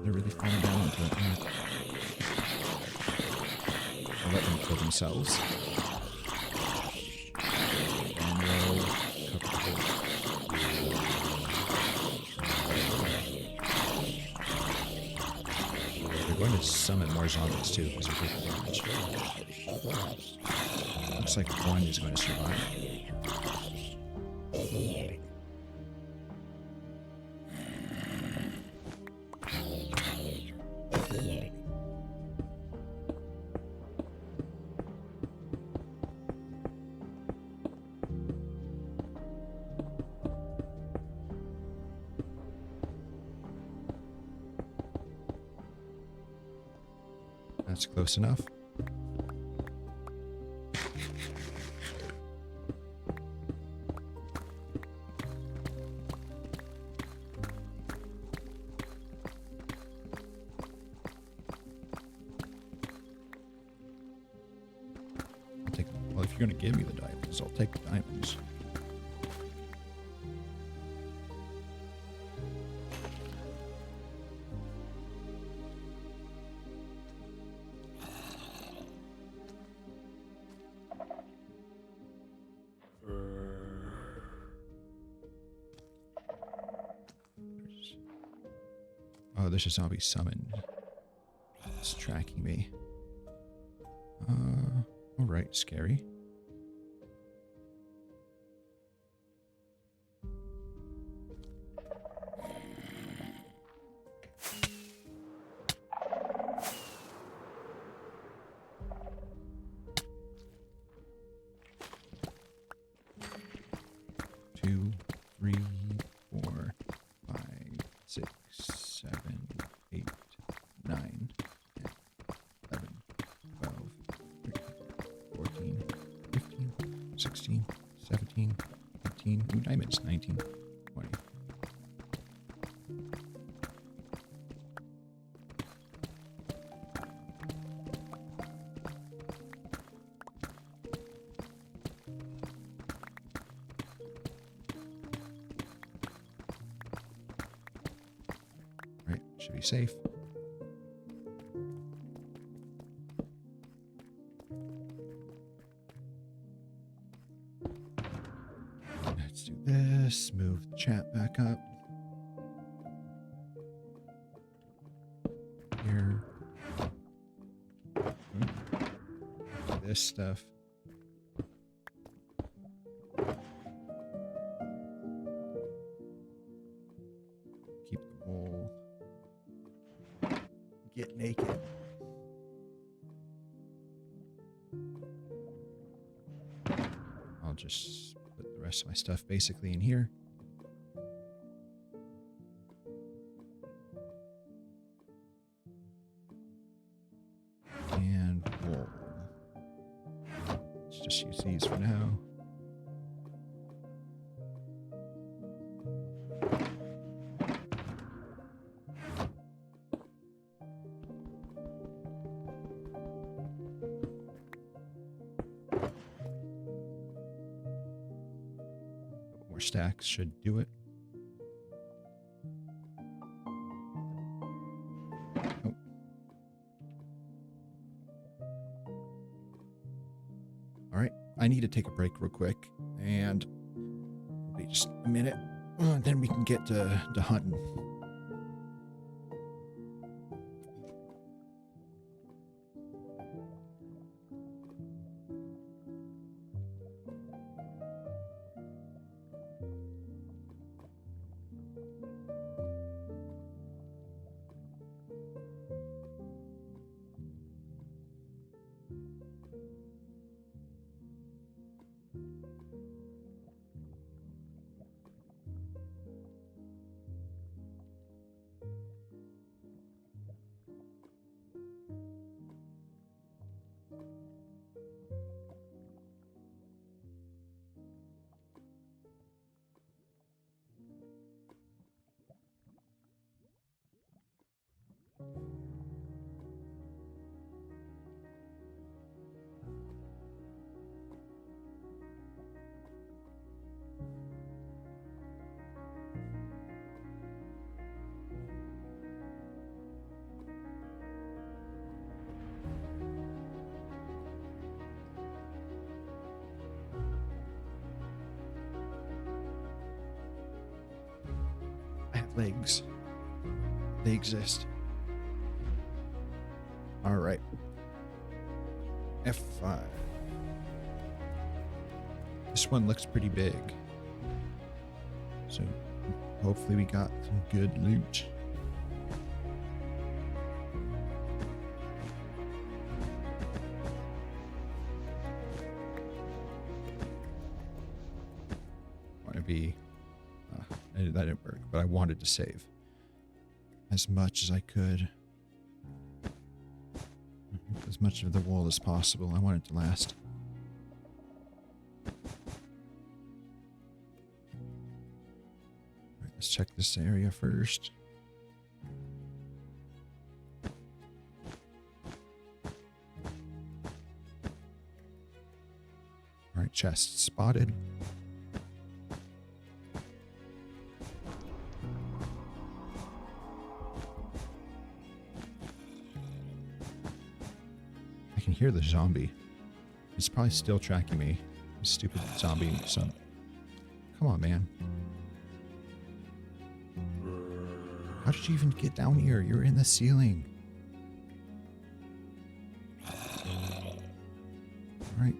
They're really falling down into it. I'll let them kill themselves. And we'll cook the whole. They're going to summon more zombies too, because we're taking damage. Looks like one is going to survive. That's close enough. I'll take, well, if you're going to give me the diamonds, I'll take the diamonds. Oh, there's a zombie summoned. It's tracking me. Alright, scary. Two, three, 4, 5, 6, 7, 8, 9, 10, 11, 12, 13, 14, 15, 16, 17, 18, ooh, diamonds, 19, 20. be safe. Let's do this. Move the chat back up. Here. This stuff. Keep the bowl. Get naked. I'll just put the rest of my stuff basically in here. And wool. Let's just use these for now. More stacks should do it. Oh. All right, I need to take a break real quick, and wait just a minute, then we can get to hunting. I have legs. They exist. All right. F5. This one looks pretty big. So hopefully we got some good loot. Want to be... that didn't work, but I wanted to save as much as I could. As much of the wool as possible. I want it to last. All right, let's check this area first. All right, chest spotted. I can hear the zombie. He's probably still tracking me. Stupid zombie son. Come on, man. How did you even get down here? You're in the ceiling. Alright.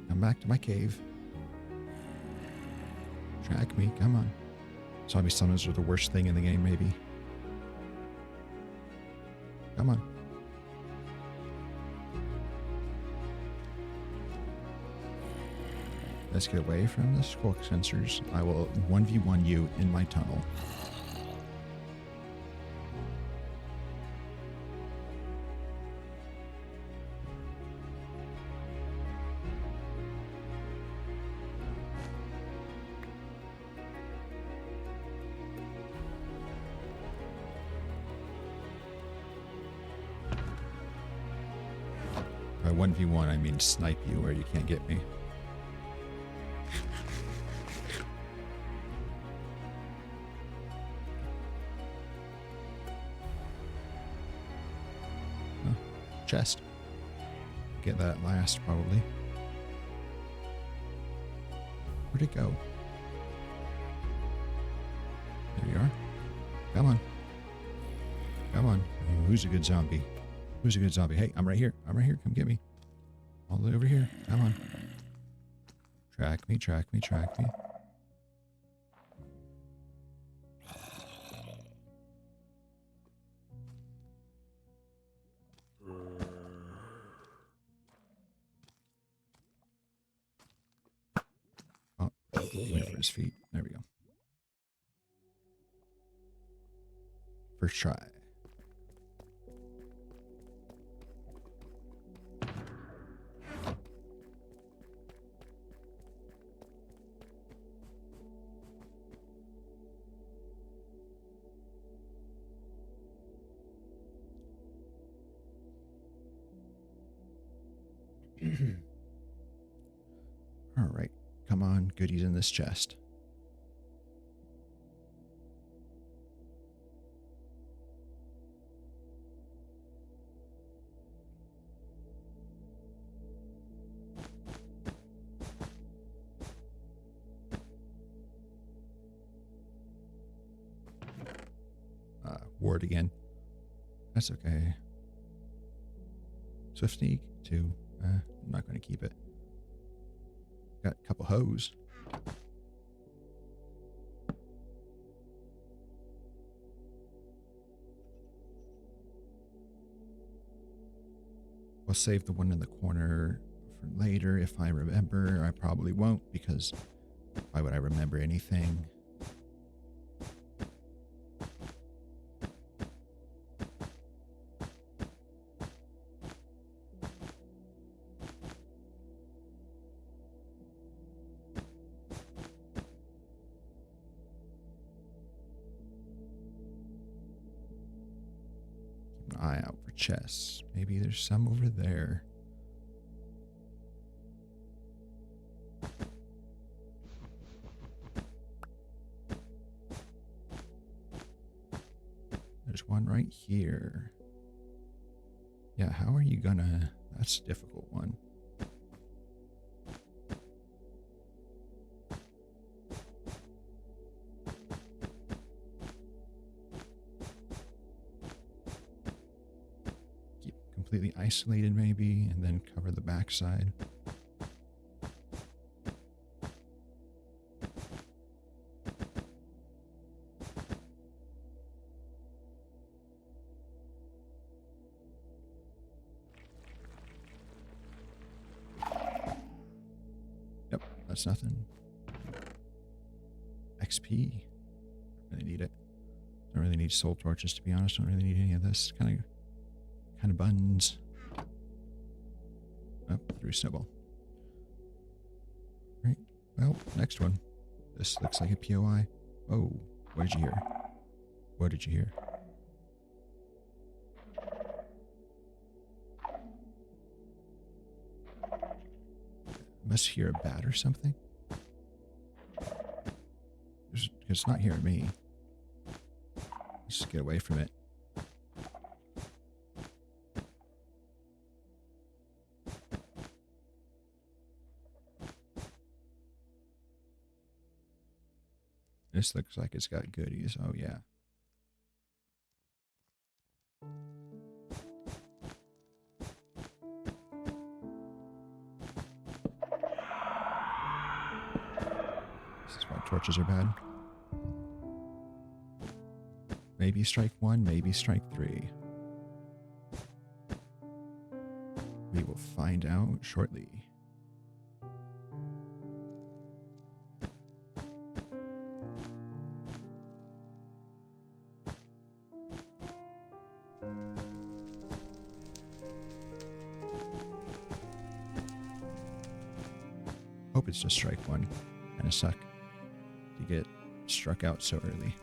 Come back to my cave. Track me. Come on. Zombie summons are the worst thing in the game, maybe. Come on. Let's get away from the squawk sensors. I will 1v1 you in my tunnel. By 1v1, I mean snipe you where you can't get me. chest. Get that last, probably. Where'd it go? There you are. Come on. Come on. Oh, who's a good zombie? Who's a good zombie? Hey, I'm right here. I'm right here. Come get me. All the way over here. Come on. Track me, track me, track me. Oh, he went for his feet. There we go. First try. All right. Come on. Goodies in this chest. Ward again. That's okay. Swift sneak, 2. I'm not going to keep it. Got a couple hoes. We'll save the one in the corner for later if I remember. I probably won't, because why would I remember anything? Eye out for chests. Maybe there's some over there. There's one right here. Yeah, how are you gonna... That's a difficult one. Completely isolated maybe, and then cover the backside. Yep, that's nothing. XP. Don't really need it. Don't really need soul torches, to be honest. Don't really need any of this. Kind of buns. Oh, through snowball. Right. Well, next one. This looks like a POI. Oh, what did you hear? What did you hear? Must hear a bat or something. It's not hearing me. Let's just get away from it. This looks like it's got goodies. Oh, yeah. This is why torches are bad. Maybe strike 1, maybe strike 3. We will find out shortly. Hope it's just strike 1. Kinda suck to get struck out so early.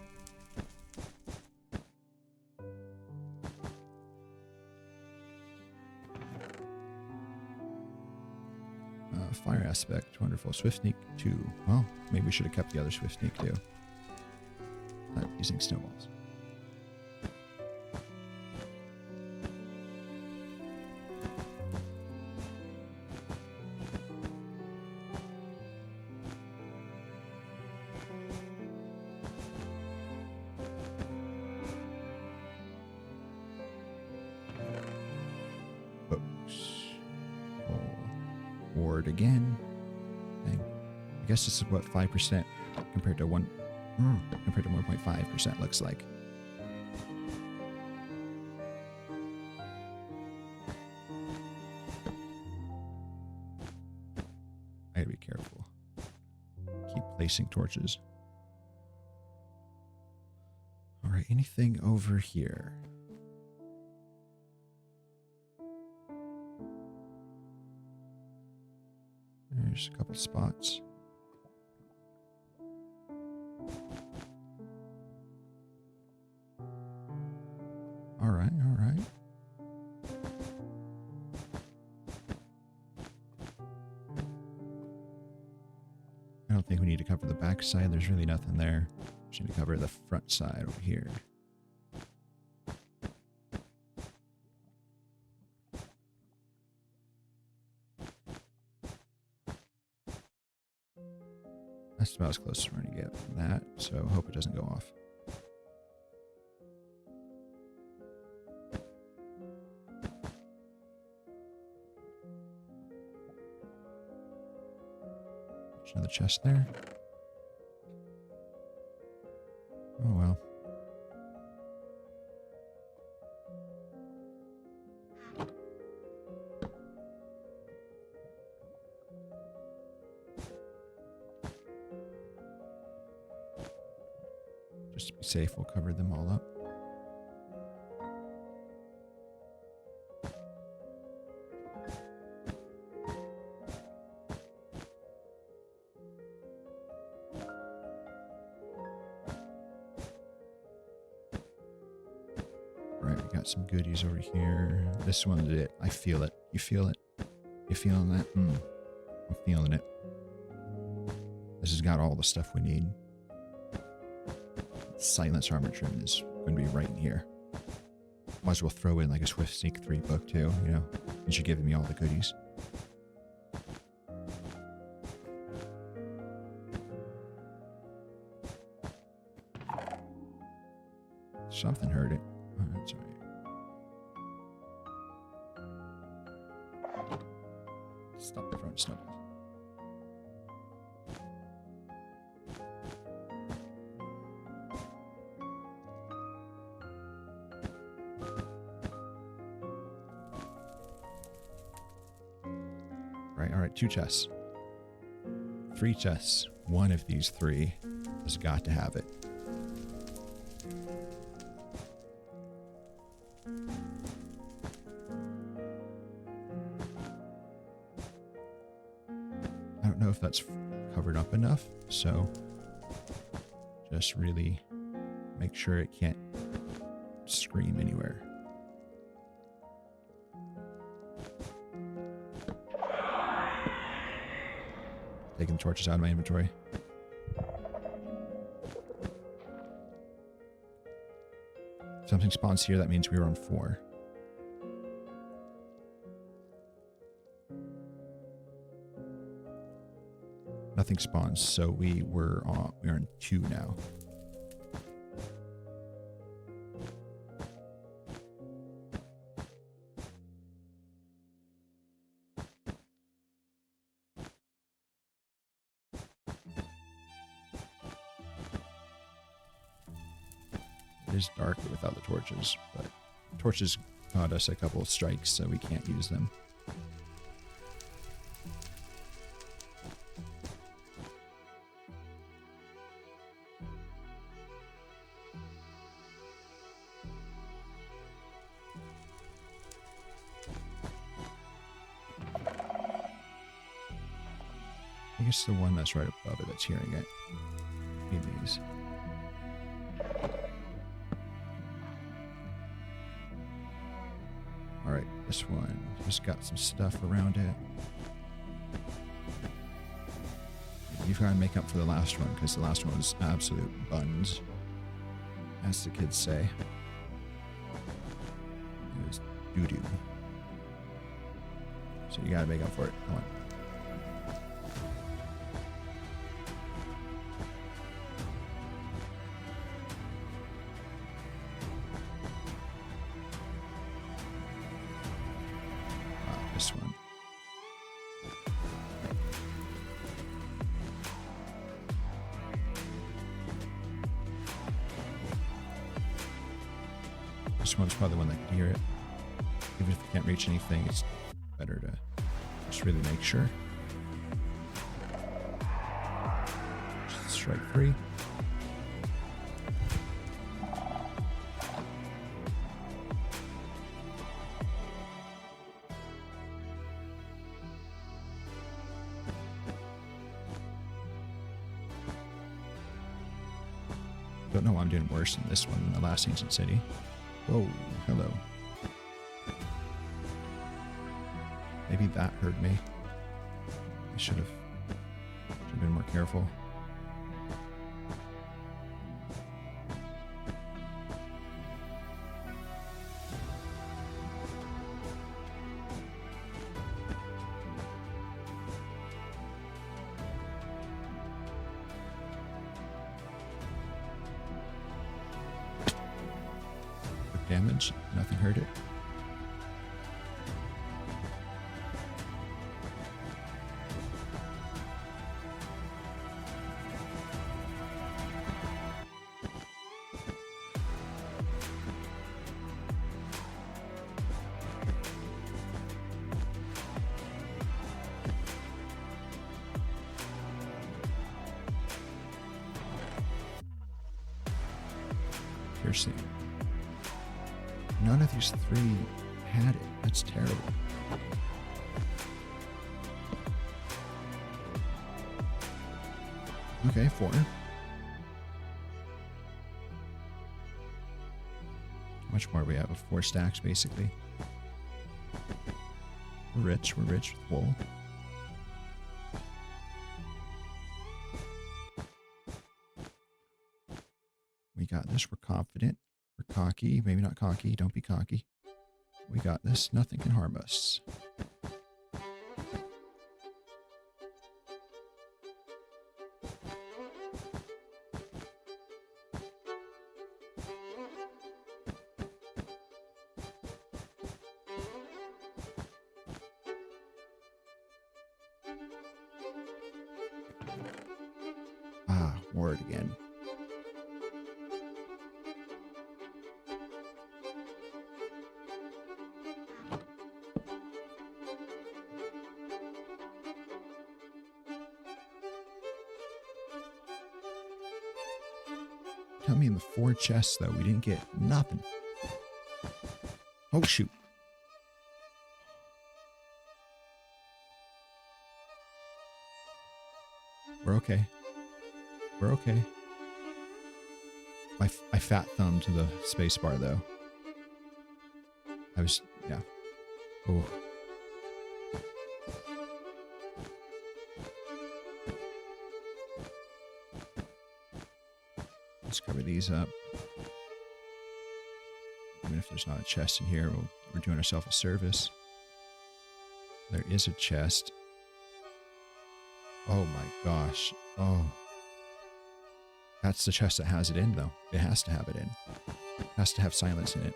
Fire aspect, wonderful. Swift sneak 2. Well, maybe we should have kept the other swift sneak too. Not using snowballs. forward again. Dang. I guess this is what 5% compared to 1.5% looks like. I gotta be careful. Keep placing torches. All right, anything over here? There's a couple spots. All right, all right. I don't think we need to cover the back side. There's really nothing there. Just need to cover the front side over here. That's about as close as we're going to get from that, so hope it doesn't go off. There's another chest there. Oh well. Just to be safe, we'll cover them all up. Right, we got some goodies over here. This one did it. I feel it. You feel it? You feeling that? I'm feeling it. This has got all the stuff we need. Silence armor trim is going to be right in here. Might as well throw in like a Swift Sneak 3 book too, you know, since you're giving me all the goodies. Something hurt it. Oh, that's all right. Stop the front snubbles. All right, 2 chests. 3 chests. One of these 3 has got to have it. I don't know if that's covered up enough, so just really make sure it can't scream anywhere. Taking the torches out of my inventory. If something spawns here, that means we were on 4. Nothing spawns, so we are on 2 now. It is dark without the torches, but torches got us a couple of strikes, so we can't use them. I guess the one that's right above it that's hearing it. Need these. Alright, this one just got some stuff around it. You've got to make up for the last one, because the last one was absolute buns, as the kids say. It was doo-doo. So you got to make up for it. Come on. This one. This one's probably the one that can hear it. Even if you can't reach anything, it's better to just really make sure. Strike 3. Don't know why I'm doing worse in this one than the last Ancient City. Whoa, hello. Maybe that hurt me. I should have been more careful. Damage, nothing hurt it. Piercing. None of these 3 had it. That's terrible. Okay, 4. How much more do we have? 4 stacks, basically. We're rich with wool. We got this. We're confident. We're cocky. Maybe not cocky. Don't be cocky. We got this. Nothing can harm us. Ah, ward again. Tell me in the 4 chests, though, we didn't get nothing. Oh, shoot. We're okay. We're okay. I fat thumbed to the space bar, though. Yeah. Oh. Let's cover these up. Even if there's not a chest in here, we're doing ourselves a service. There is a chest. Oh my gosh. Oh. That's the chest that has it in, though. It has to have it in. It has to have silence in it.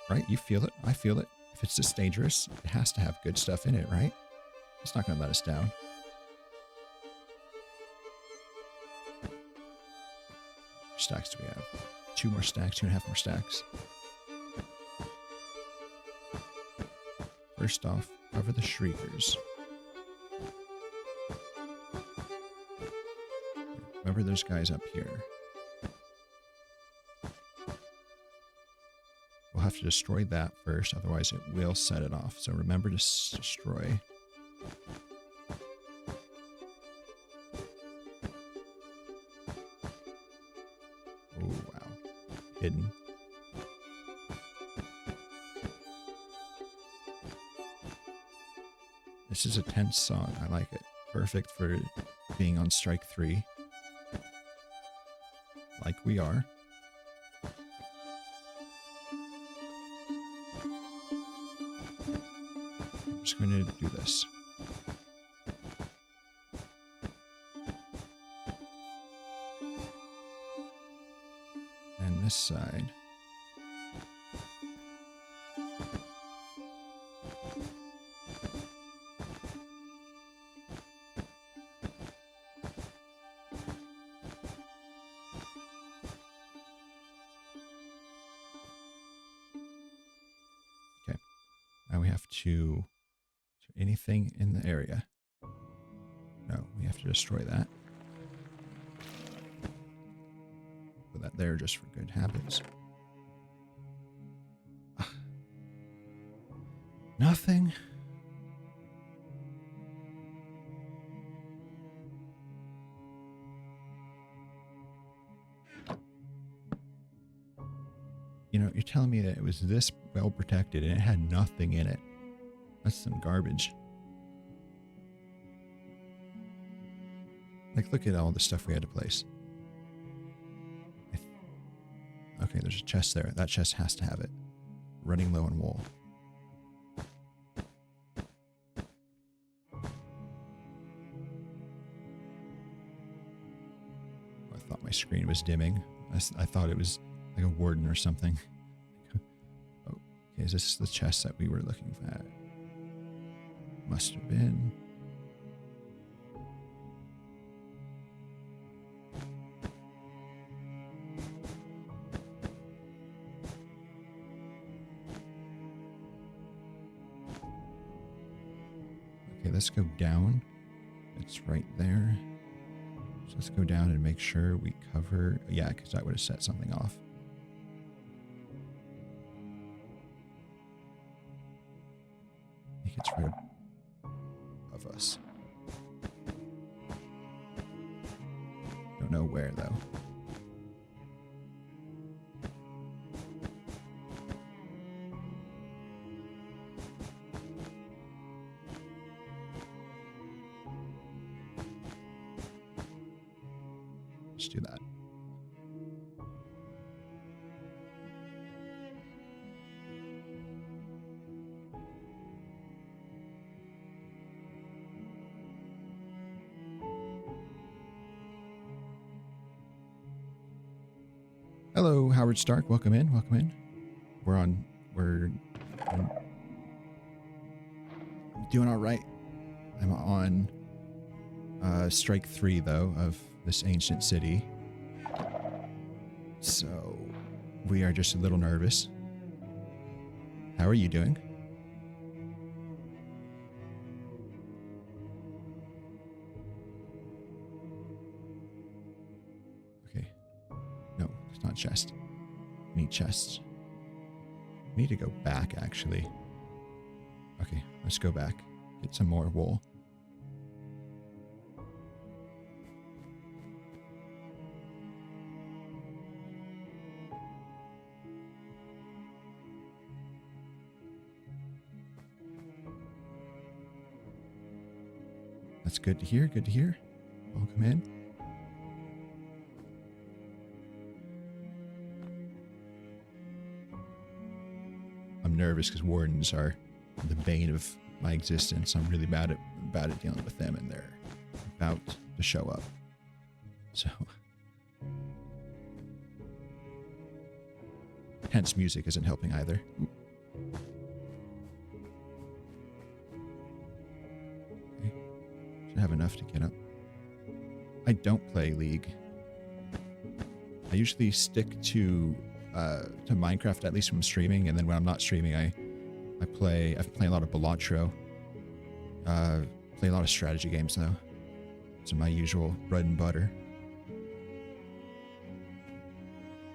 Right? You feel it. I feel it. If it's this dangerous, it has to have good stuff in it, right? It's not going to let us down. How many stacks do we have? 2 more stacks, 2.5 more stacks. First off, cover the shriekers. Remember, there's guys up here. We'll have to destroy that first, otherwise it will set it off. So remember to destroy. Oh, wow. Hidden. This is a tense song. I like it. Perfect for being on strike 3. Like we are. I'm just going to do this. And this side. we have to... Is there anything in the area? No, we have to destroy that. Put that there just for good habits. Nothing. You know, you're telling me that it was this well protected and it had nothing in it. That's some garbage. Like, look at all the stuff we had to place. Okay, there's a chest there. That chest has to have it. Running low on wool. I thought my screen was dimming. I thought it was like a warden or something. Oh, okay, is this the chest that we were looking at? Must have been. Okay, let's go down. It's right there. So let's go down and make sure we cover... Yeah, because that would have set something off. I think it's right above us. Don't know where, though. Let's do that. Hello, Howard Stark. Welcome in. Welcome in. We're doing all right. I'm on strike 3, though, of this ancient city. So we are just a little nervous. How are you doing? Okay. No, it's not chest. I need chests. I need to go back, actually. Okay, let's go back. Get some more wool. That's good to hear. Good to hear. Welcome in. I'm nervous because wardens are the bane of my existence. I'm really bad at dealing with them, and they're about to show up. So, hence music isn't helping either. Okay. Should have enough to get up. I don't play League. I usually stick to Minecraft, at least when I'm streaming, and then when I'm not streaming, I play a lot of Balatro. Play a lot of strategy games though. Those are my usual bread and butter.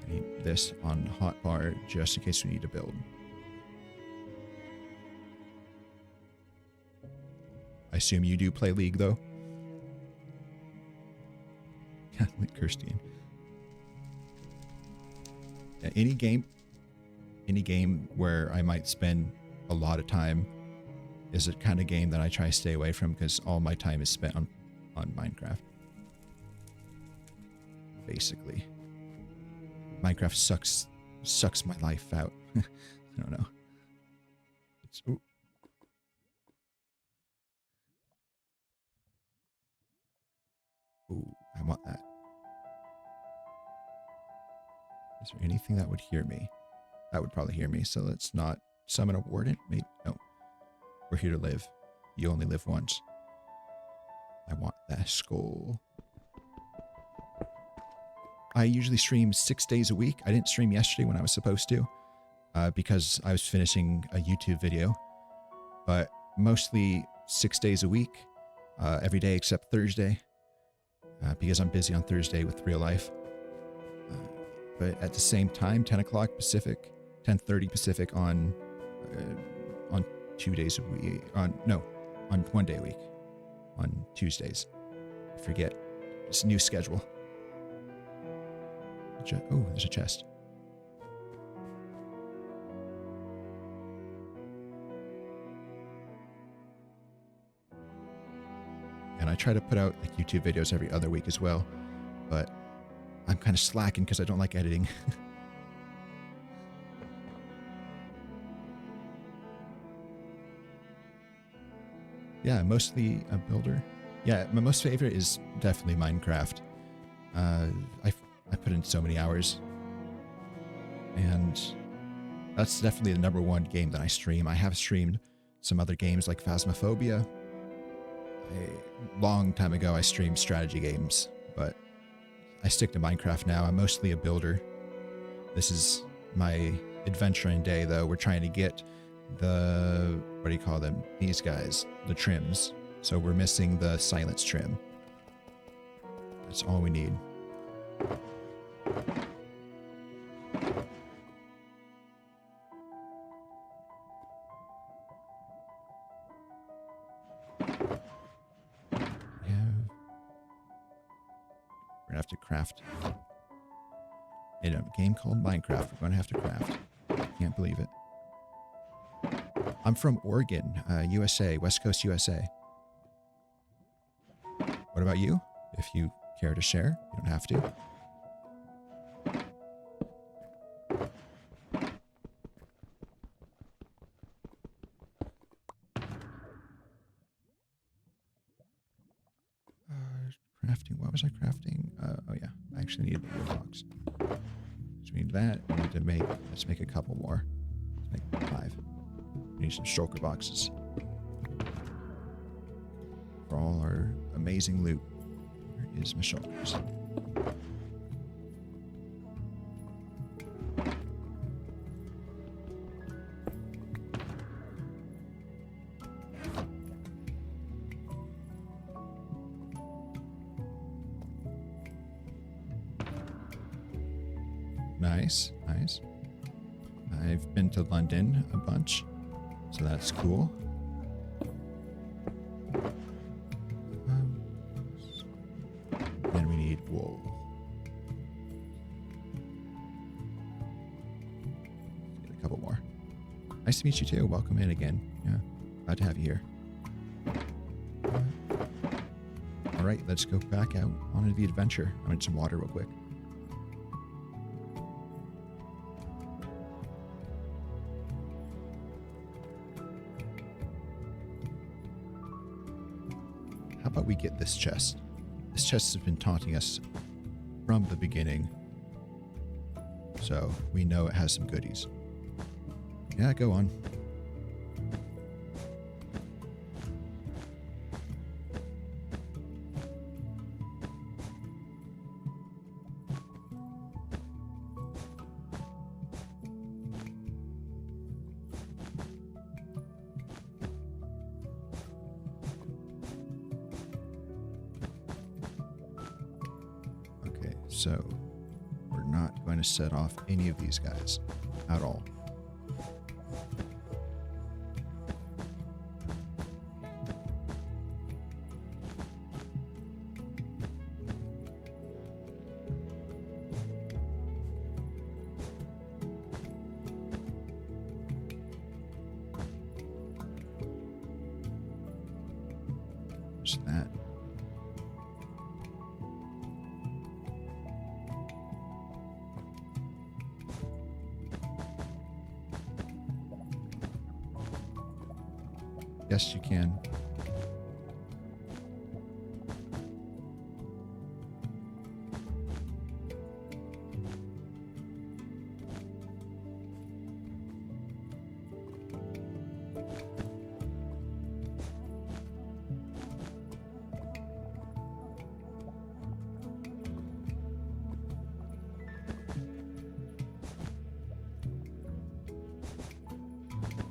I need this on hotbar just in case we need to build. I assume you do play League though. Catholic Kirstian. Any game where I might spend a lot of time is a kind of game that I try to stay away from because all my time is spent on Minecraft. Basically. Minecraft sucks my life out. I don't know. It's, ooh. Ooh, I want that. Is there anything that would hear me? That would probably hear me, so let's not summon a warden. Maybe, no. We're here to live. You only live once. I want that skull. I usually stream 6 days a week. I didn't stream yesterday when I was supposed to, because I was finishing a YouTube video. but mostly 6 days a week, every day except Thursday, because I'm busy on Thursday with real life. But at the same time, 10 o'clock Pacific, 10:30 Pacific on 2 days a week. On 1 day a week, on Tuesdays. I forget. It's a new schedule. Oh, there's a chest. And I try to put out like YouTube videos every other week as well, but I'm kind of slacking because I don't like editing. Yeah, mostly a builder. Yeah, my most favorite is definitely Minecraft. I put in so many hours, and that's definitely the #1 game that I stream. I have streamed some other games like Phasmophobia. A long time ago, I streamed strategy games, but I stick to Minecraft now. I'm mostly a builder. This is my adventuring day, though. We're trying to get the, what do you call them? These guys, the trims. So we're missing the silence trim. That's all we need. We're gonna have to craft. In a game called Minecraft, we're gonna have to craft. Can't believe it. I'm from Oregon, USA, West Coast USA. What about you? If you care to share, you don't have to. Crafting. What was I crafting? Oh yeah, I actually needed the wood box. So we need that. We need to make. Let's make a couple more. Let's make 5. We need some shulker boxes for all our amazing loot. Where is my shulkers? Nice, nice. I've been to London a bunch, so that's cool. Then we need wool. Get a couple more. Nice to meet you too. Welcome in again. Yeah, glad to have you here. All right, let's go back out onto the adventure. I need some water real quick. How about we get this chest? This chest has been taunting us from the beginning, so we know it has some goodies. Yeah, go on. So we're not going to set off any of these guys at all. There's that. Yes, you can.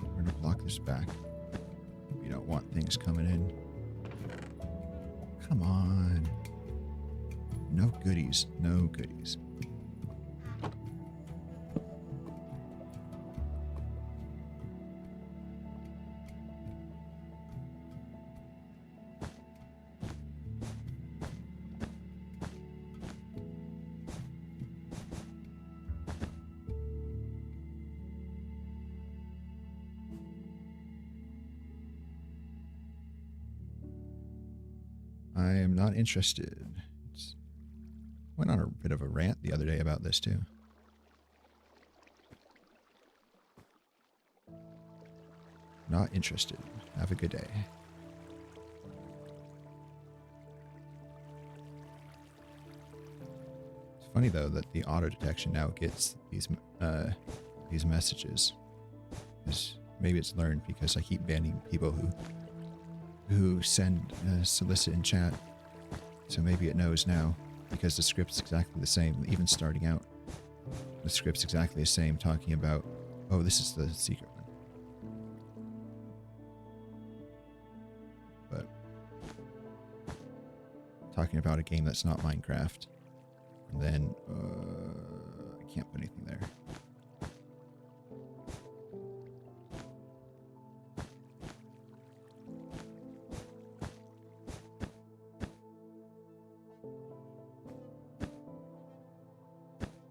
We're going to block this back. want things coming in. Come on. No goodies. No goodies. I am not interested. Went on a bit of a rant the other day about this too. Not interested. Have a good day. It's funny though that the auto detection now gets these messages. Maybe it's learned because I keep banning people who send solicit in chat. So maybe it knows now because the script's exactly the same. Even starting out, the script's exactly the same, talking about, oh, this is the secret one. But talking about a game that's not Minecraft. And then I can't put anything there.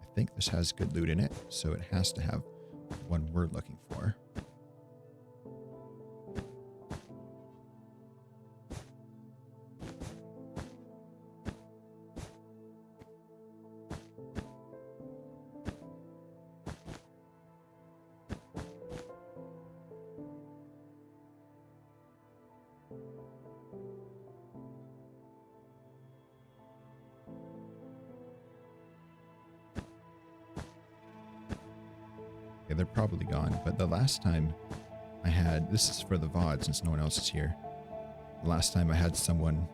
I think this has good loot in it, so it has to have one we're looking for. Yeah, they're probably gone, but the last time I had, this is for the VOD since no one else is here. The last time I had someone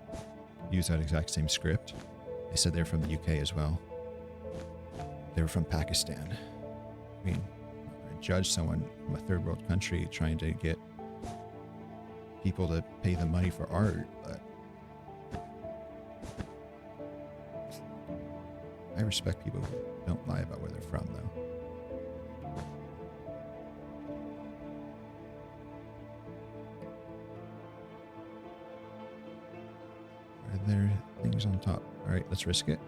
use that exact same script, they said they're from the UK as well. They were from Pakistan. I mean, I judge someone from a third world country trying to get people to pay them money for art, but I respect people who don't lie about where they're from, though. Are there things on top? All right, let's risk it.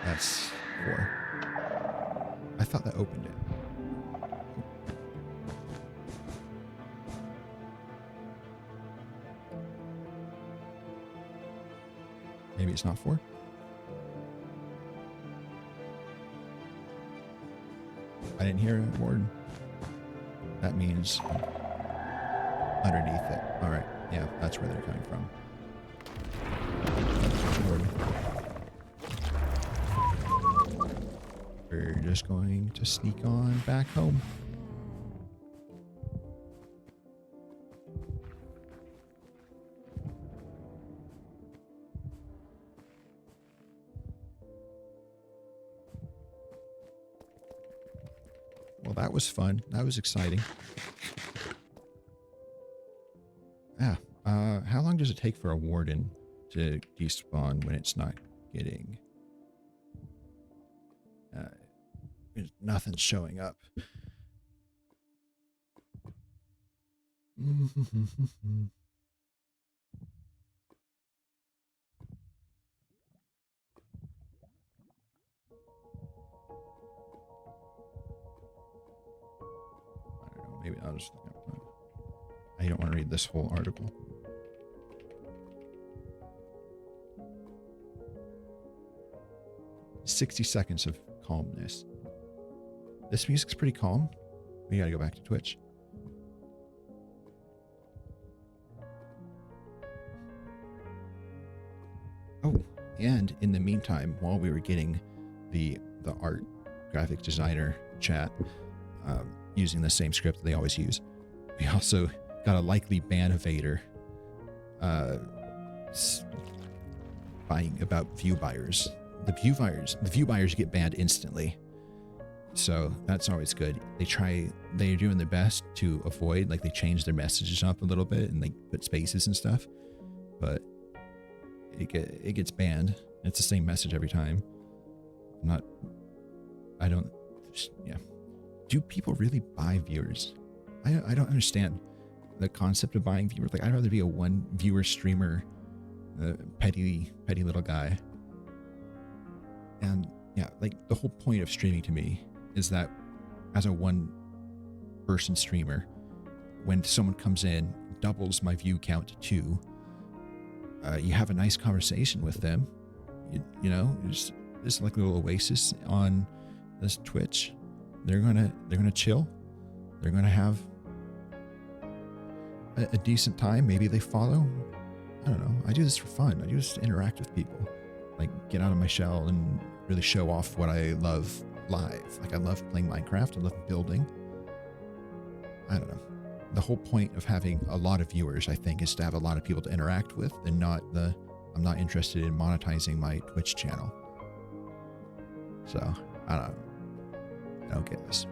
That's 4. I thought that opened it. Maybe it's not 4. I didn't hear a warden. That means underneath it. All right. Yeah, that's where they're coming from. We're just going to sneak on back home. Well, that was fun. That was exciting. Yeah. How long does it take for a warden to despawn when it's not getting... nothing's showing up. I don't know. Maybe I'll just look up time. I don't want to read this whole article. "60 seconds of calmness." This music's pretty calm. We gotta go back to Twitch. Oh, and in the meantime, while we were getting the art graphic designer chat using the same script that they always use, we also got a likely ban evader spying about view buyers. The view buyers get banned instantly. So that's always good. They're doing their best to avoid, like they change their messages up a little bit and they put spaces and stuff, but it gets banned. It's the same message every time. Yeah. Do people really buy viewers? I don't understand the concept of buying viewers. Like, I'd rather be a one viewer streamer, petty little guy. And yeah, like the whole point of streaming to me is that as a one person streamer, when someone comes in, doubles my view count to 2, you have a nice conversation with them. You know, it's like a little oasis on this Twitch. They're gonna chill. They're gonna have a decent time. Maybe they follow. I don't know. I do this for fun. I do this to interact with people, like get out of my shell and really show off what I love live. Like, I love playing Minecraft. I love building. I don't know. The whole point of having a lot of viewers, I think, is to have a lot of people to interact with, and I'm not interested in monetizing my Twitch channel. So I don't get this.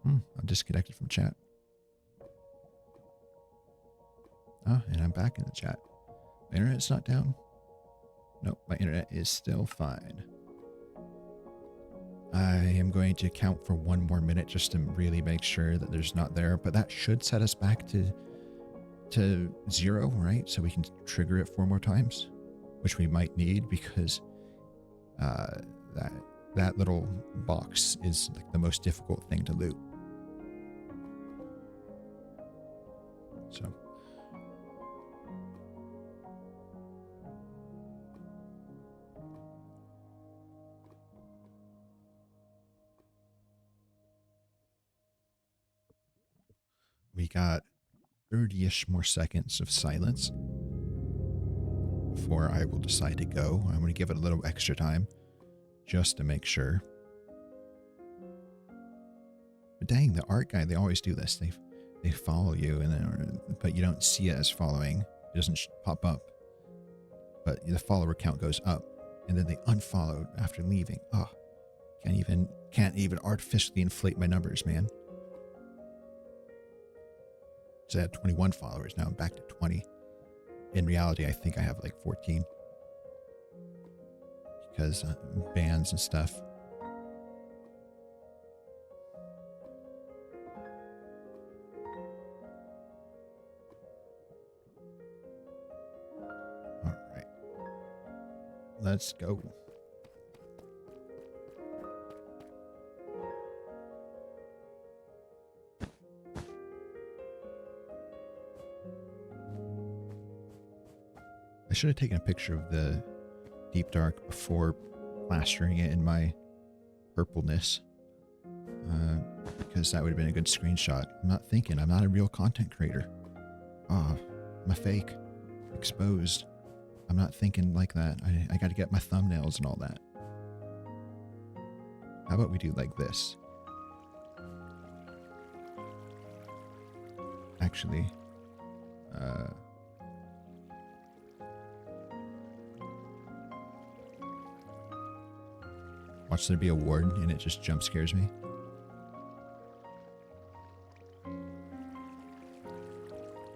I'm disconnected from chat. And I'm back in the chat. My internet's not down. Nope, my internet is still fine. I am going to count for 1 more minute just to really make sure that there's not there, but that should set us back to 0, right? So we can trigger it 4 more times, which we might need, because that little box is like the most difficult thing to loot. So we got 30-ish more seconds of silence before I will decide to go. I'm going to give it a little extra time just to make sure. But dang, the art guy, they always do this. They follow you, and then, but you don't see it as following. It doesn't pop up. But the follower count goes up, and then they unfollowed after leaving. Oh, can't even artificially inflate my numbers, man. So I had 21 followers. Now I'm back to 20. In reality, I think I have like 14. Because bans and stuff. All right. Let's go. I should have taken a picture of the deep dark before plastering it in my purpleness, because that would have been a good screenshot. I'm not thinking. I'm not a real content creator. I'm a fake. Exposed. I'm not thinking like that. I got to get my thumbnails and all that. How about we do like this? Actually, watch there be a warden and it just jump scares me.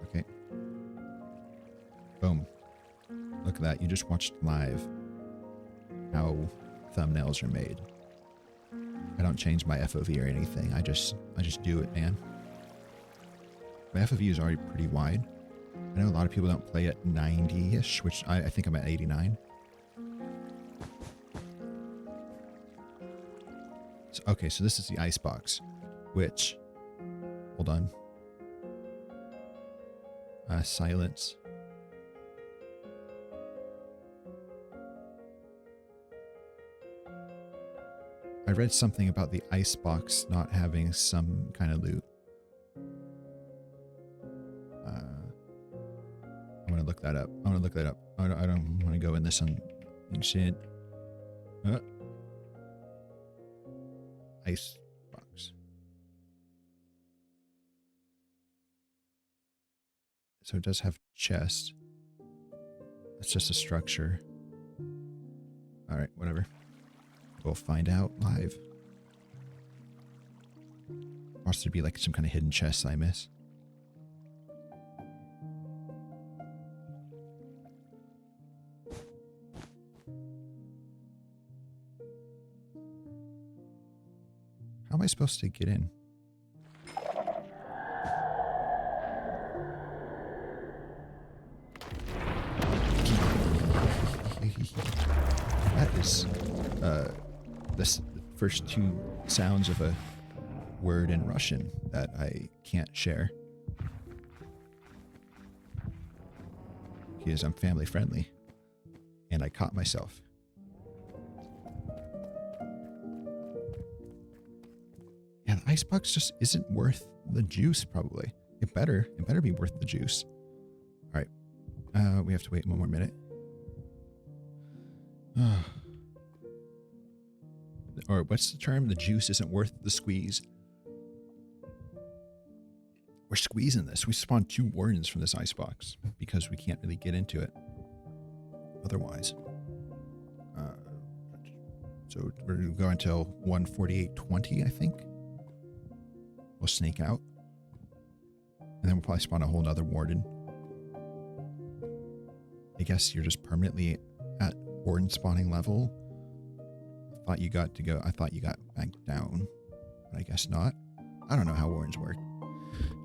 Okay. Boom. Look at that. You just watched live how thumbnails are made. I don't change my FOV or anything. I just do it, man. My FOV is already pretty wide. I know a lot of people don't play at 90-ish, which I think I'm at 89. Okay, so this is the icebox, which, hold on, silence. I read something about the icebox not having some kind of loot. I'm gonna look that up. I don't want to go in this on shit. Ice box. So it does have chest. It's just a structure. All right, whatever. We'll find out live. Must there be like some kind of hidden chest I miss? How am I supposed to get in? That is the first two sounds of a word in Russian that I can't share because I'm family friendly and I caught myself. Yeah, the icebox just isn't worth the juice, probably. It better be worth the juice. All right. We have to wait one more minute. Or what's the term? The juice isn't worth the squeeze. We're squeezing this. We spawned 2 wardens from this icebox because we can't really get into it otherwise. So we're going to go until 1:48:20, I think. We'll sneak out. And then we'll probably spawn a whole nother warden. I guess you're just permanently at warden spawning level. I thought you got back down, but I guess not. I don't know how wardens work.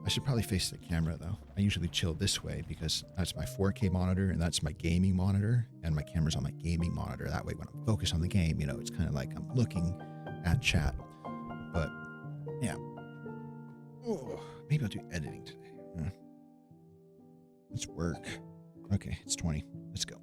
I should probably face the camera though. I usually chill this way because that's my 4K monitor and that's my gaming monitor, and my camera's on my gaming monitor. That way when I'm focused on the game, you know, it's kind of like I'm looking at chat. But yeah. Oh, maybe I'll do editing today. Let's work. Okay, it's 20. Let's go.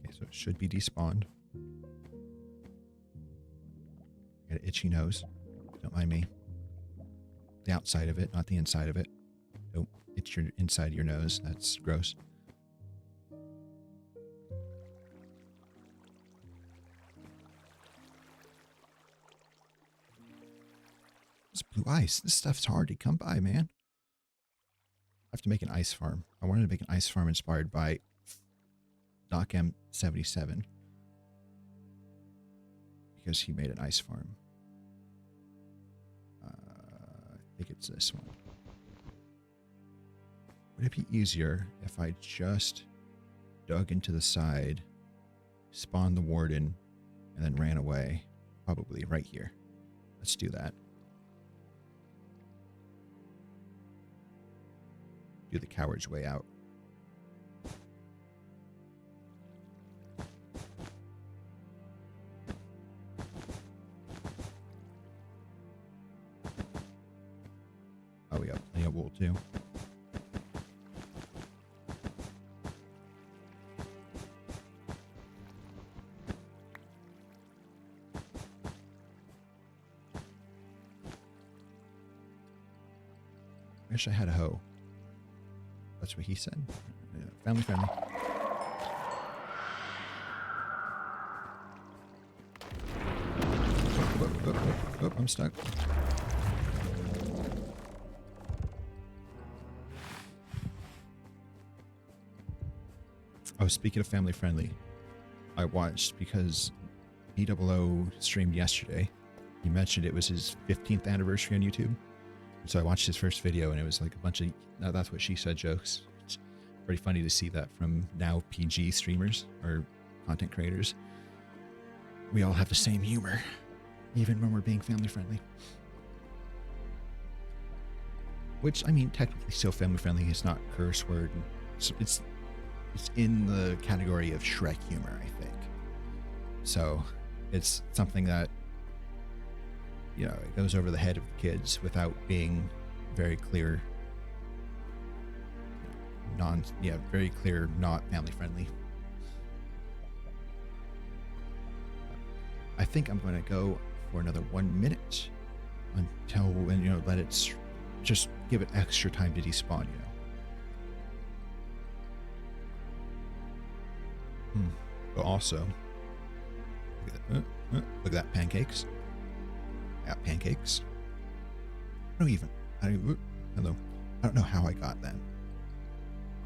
So it should be despawned. I got an itchy nose. Don't mind me. The outside of it, not the inside of it. Don't itch your inside of your nose. That's gross. It's blue ice. This stuff's hard to come by, man. I have to make an ice farm. I wanted to make an ice farm inspired by Doc M77 because he made an ice farm. I think it's this one. Would it be easier if I just dug into the side, spawned the warden, and then ran away? Probably right here. Let's do that. Do the coward's way out. Oh, we got plenty of wool too. Wish I had a hoe. That's what he said. Yeah, family friendly. Oh, I'm stuck. Oh, speaking of family friendly, I watched because EOO streamed yesterday. He mentioned it was his 15th anniversary on YouTube. So I watched his first video and it was like a bunch of that's what she said jokes. It's pretty funny to see that from now PG streamers or content creators. We all have the same humor, even when we're being family friendly. Which, I mean, technically still family friendly. It's not curse word. It's in the category of Shrek humor, I think. So it's something that, you know, it goes over the head of the kids without being very clear. Very clear, not family friendly. I think I'm going to go for another 1 minute until, when, you know, let it just give it extra time to despawn, you know. But also, Look at that, pancakes. Yeah, pancakes. Hello. I don't know how I got them,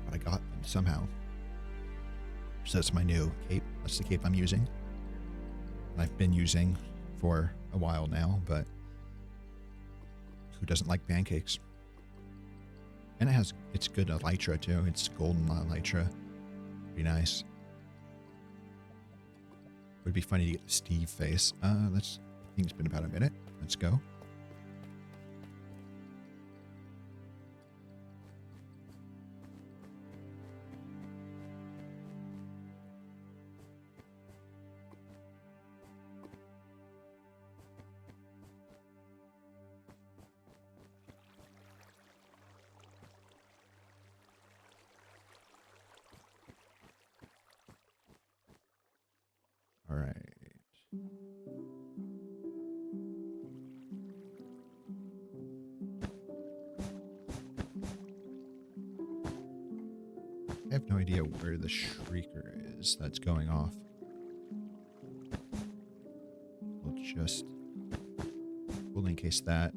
but I got them somehow. So that's my new cape. That's the cape I'm using. I've been using for a while now, but who doesn't like pancakes? And it's good elytra too. It's golden elytra. Pretty nice. Would be funny to get the Steve face. I think it's been about a minute. Let's go. All right. I have no idea where the shrieker is that's going off. We'll just we'll encase that.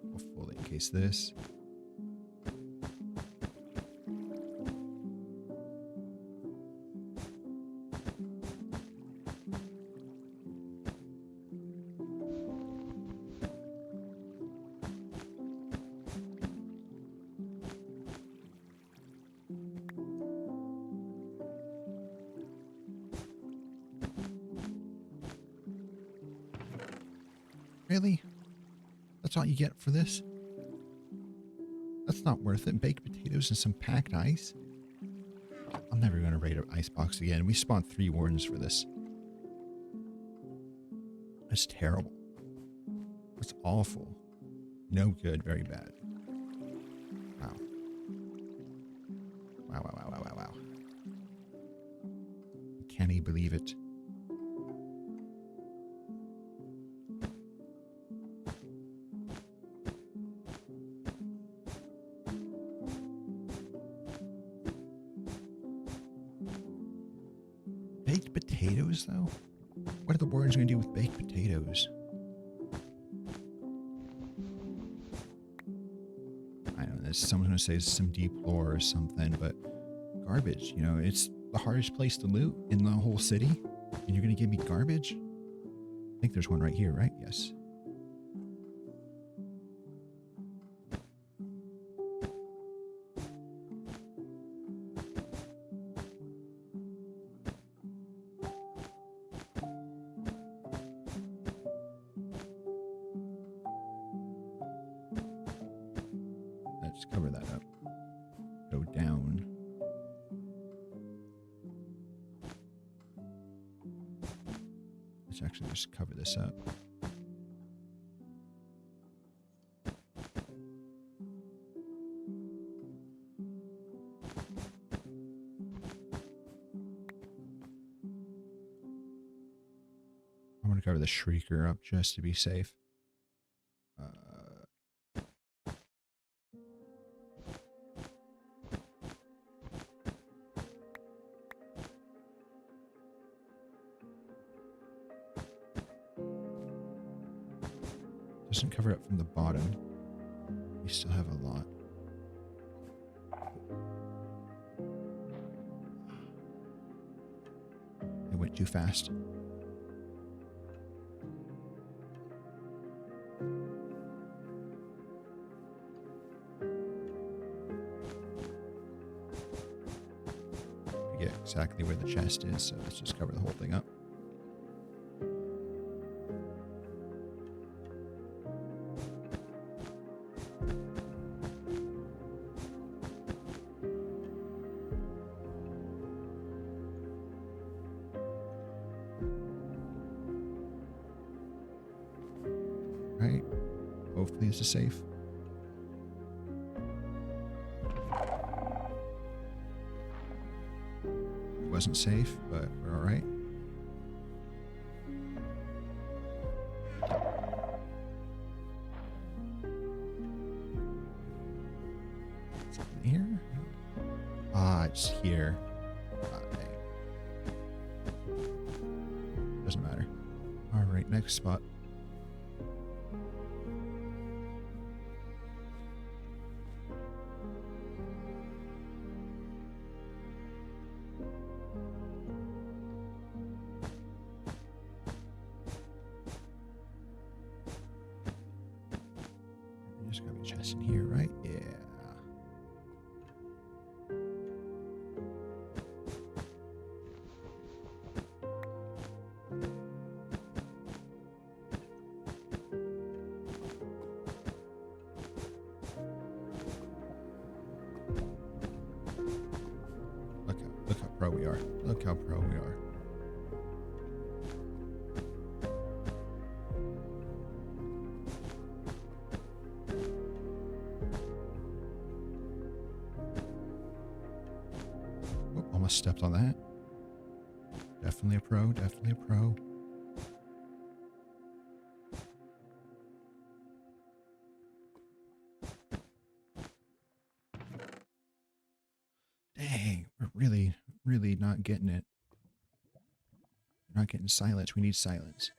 We'll fully encase this. Really? That's all you get for this? That's not worth it. Baked potatoes and some packed ice? I'm never going to raid an icebox again. We spawned 3 wardens for this. That's terrible. That's awful. No good, very bad. Wow. Wow. Can't even believe it. Baked potatoes, though? What are the wardens going to do with baked potatoes? I don't know. Someone's going to say some deep lore or something, but garbage, you know, it's the hardest place to loot in the whole city, and you're going to give me garbage? I think there's one right here, right? Yes. Let's cover that up. Go down. Let's actually just cover this up. I'm going to cover the shrieker up just to be safe. Doesn't cover it from the bottom. We still have a lot. It went too fast. We get exactly where the chest is, so let's just cover the whole thing up. Right? Hopefully this is safe. It wasn't safe, but we're alright. it's here. Dang. Doesn't matter. All right, next spot. There's gotta be a chest in here, right? Yeah. Look how pro we are. Look how pro we are. Oh, almost stepped on that. Definitely a pro, definitely a pro. Dang, we're really not getting it. We're not getting silence. We need silence.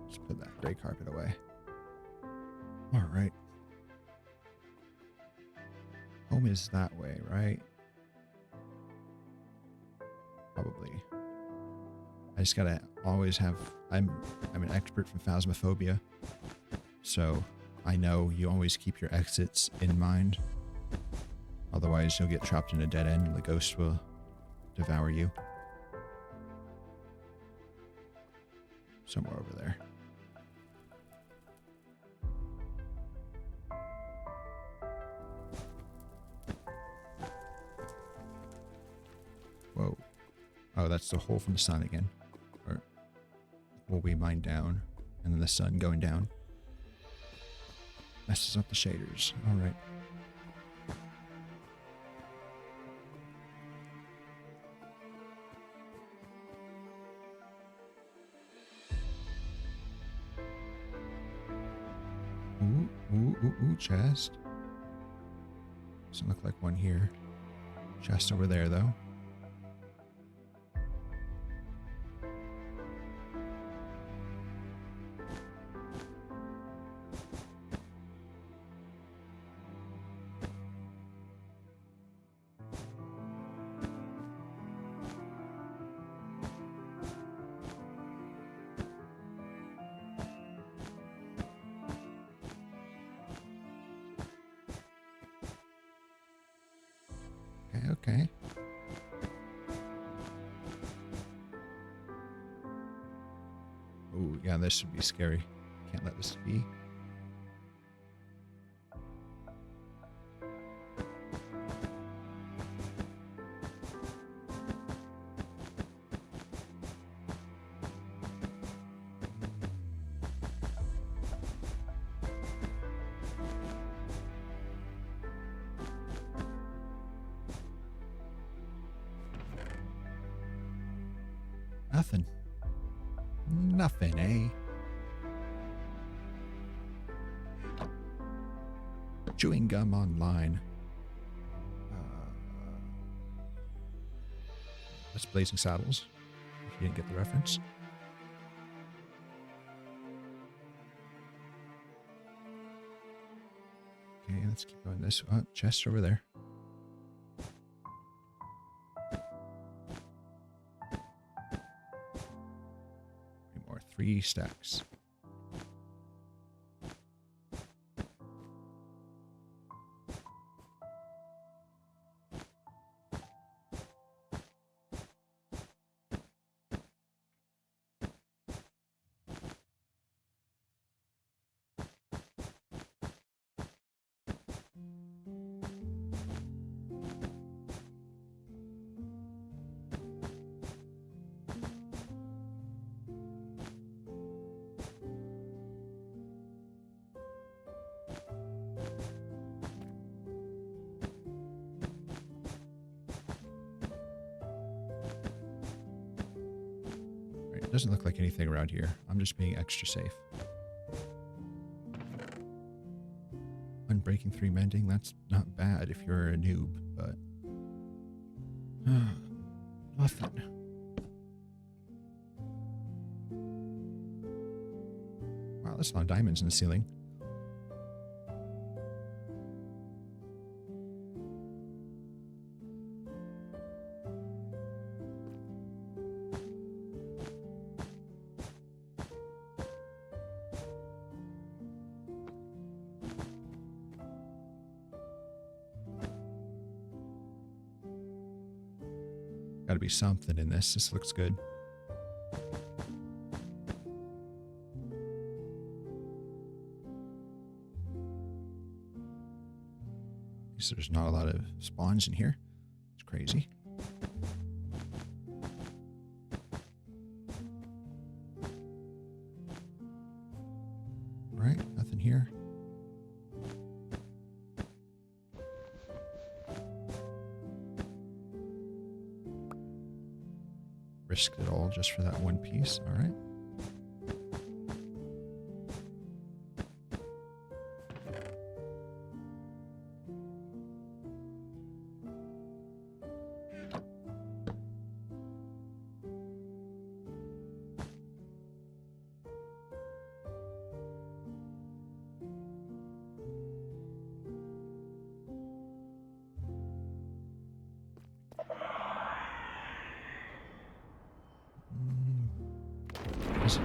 Let's put that gray carpet away. All right. Home is that way, right? Probably. I just gotta always have. I'm an expert from phasmophobia, so I know you always keep your exits in mind. Otherwise, you'll get trapped in a dead end and the ghost will devour you. Somewhere over there. Whoa. Oh, that's the hole from the sun again. Or will we mine down and then the sun going down? Messes up the shaders. All right. Ooh, chest. Doesn't look like one here. Chest over there, though. Okay. Oh, yeah, this should be scary. Can't let this be. Nothing. Nothing, eh? Chewing gum online. That's Blazing Saddles, if you didn't get the reference. Okay, let's keep going this way. Oh, chest over there. More 3 stacks. Doesn't look like anything around here. I'm just being extra safe. Unbreaking 3 mending, that's not bad if you're a noob, but nothing. Wow, that's a lot of diamonds in the ceiling. Got to be something in this. This looks good. So there's not a lot of spawns in here. It's crazy. All right, nothing here. Risked it all just for that one piece. All right.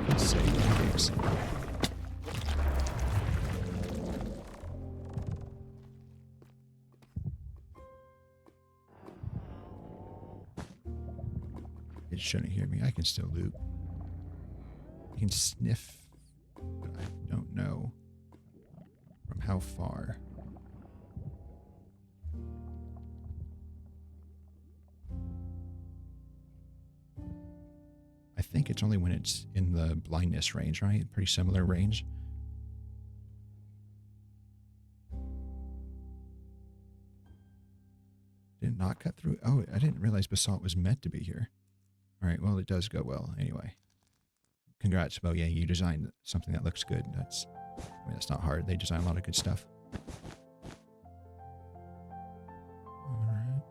Let's say thanks. It shouldn't hear me. I can still loot. I can sniff, but I don't know from how far. I think it's only when it's in the blindness range, right? Pretty similar range. Did it not cut through? Oh, I didn't realize basalt was meant to be here. All right, well, it does go well anyway. Congrats, Bo. Yeah, you designed something that looks good. That's not hard. They design a lot of good stuff. All right.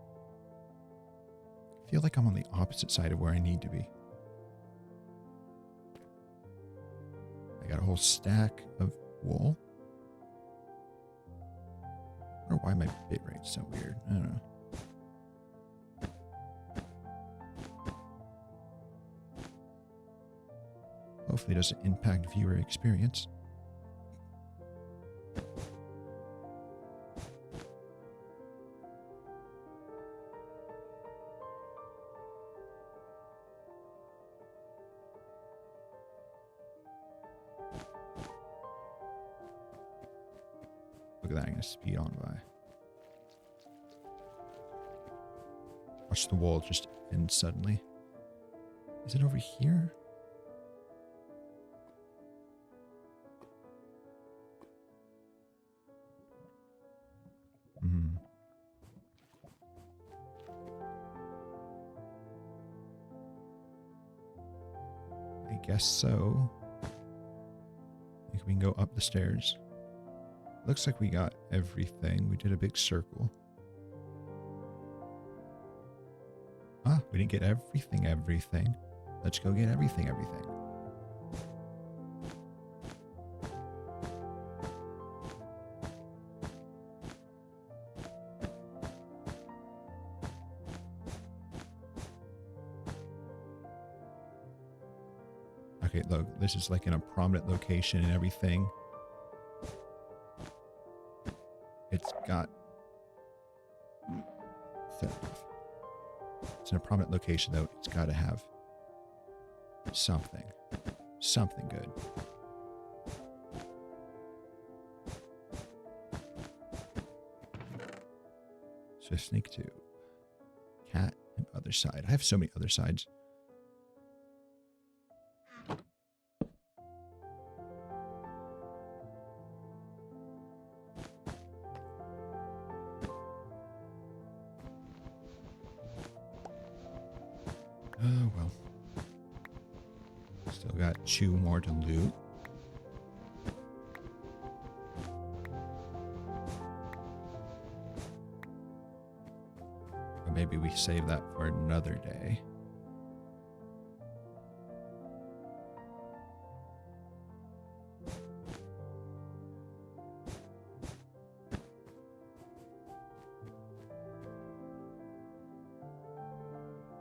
I feel like I'm on the opposite side of where I need to be. I got a whole stack of wool. I don't know why my bitrate's so weird. I don't know. Hopefully it doesn't impact viewer experience. Look at that, I'm going to speed on by. Watch the wall just end suddenly. Is it over here? I guess so. I think we can go up the stairs. Looks like we got everything. We did a big circle. Ah, we didn't get everything. Let's go get everything. Okay, look, this is like in a prominent location and everything. It's got... It's in a prominent location, though. It's got to have something. Something good. So sneak to cat and other side. I have so many other sides. Oh, well. got 2 more to loot. Or maybe we save that for another day.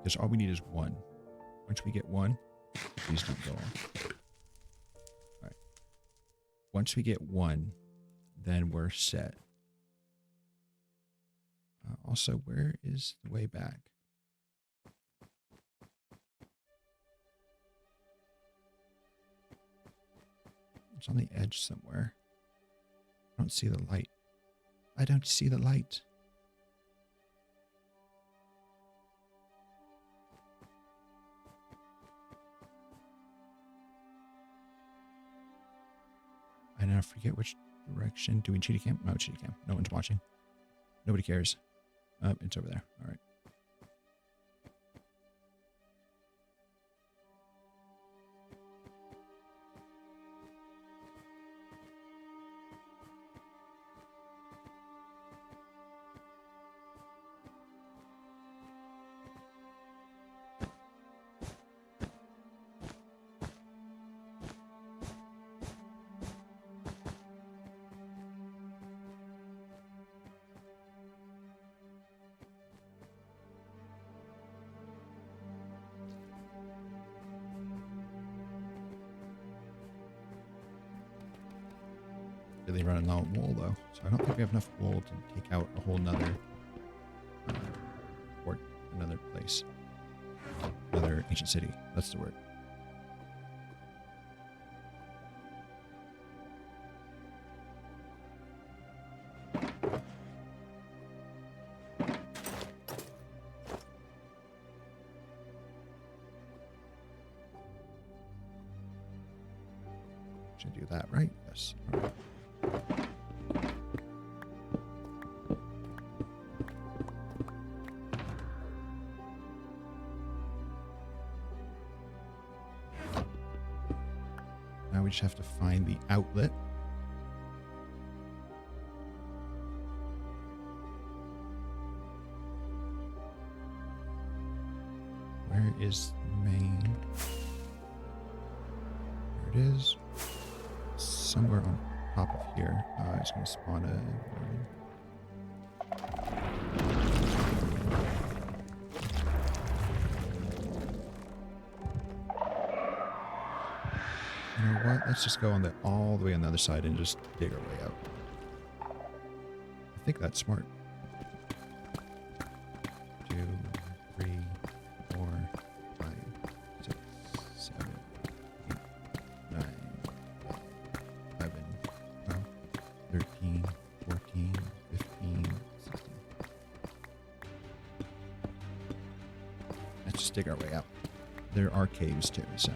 Because all we need is 1. Once we get 1, please don't go off. All right. Once we get 1, then we're set. Also, where is the way back? It's on the edge somewhere. I don't see the light. I don't see the light. I now forget which direction. Do we cheetah camp? No, cheetah camp. No one's watching. Nobody cares. It's over there. All right. Really running low on wool though, so I don't think we have enough wool to take out a whole nother port, another place, another ancient city. That's the word. Should do that, right? Yes. All right. Now we just have to find the outlet. Where is the main? There it is. Somewhere on top of here. It's going to spawn a... You know what? Let's just go on all the way on the other side and just dig our way out. I think that's smart. 2, 3, 4, 5, 6, 7, 8, 9, 11, 12, 13, 14, 15, 16. Let's just dig our way out. There are caves too, so...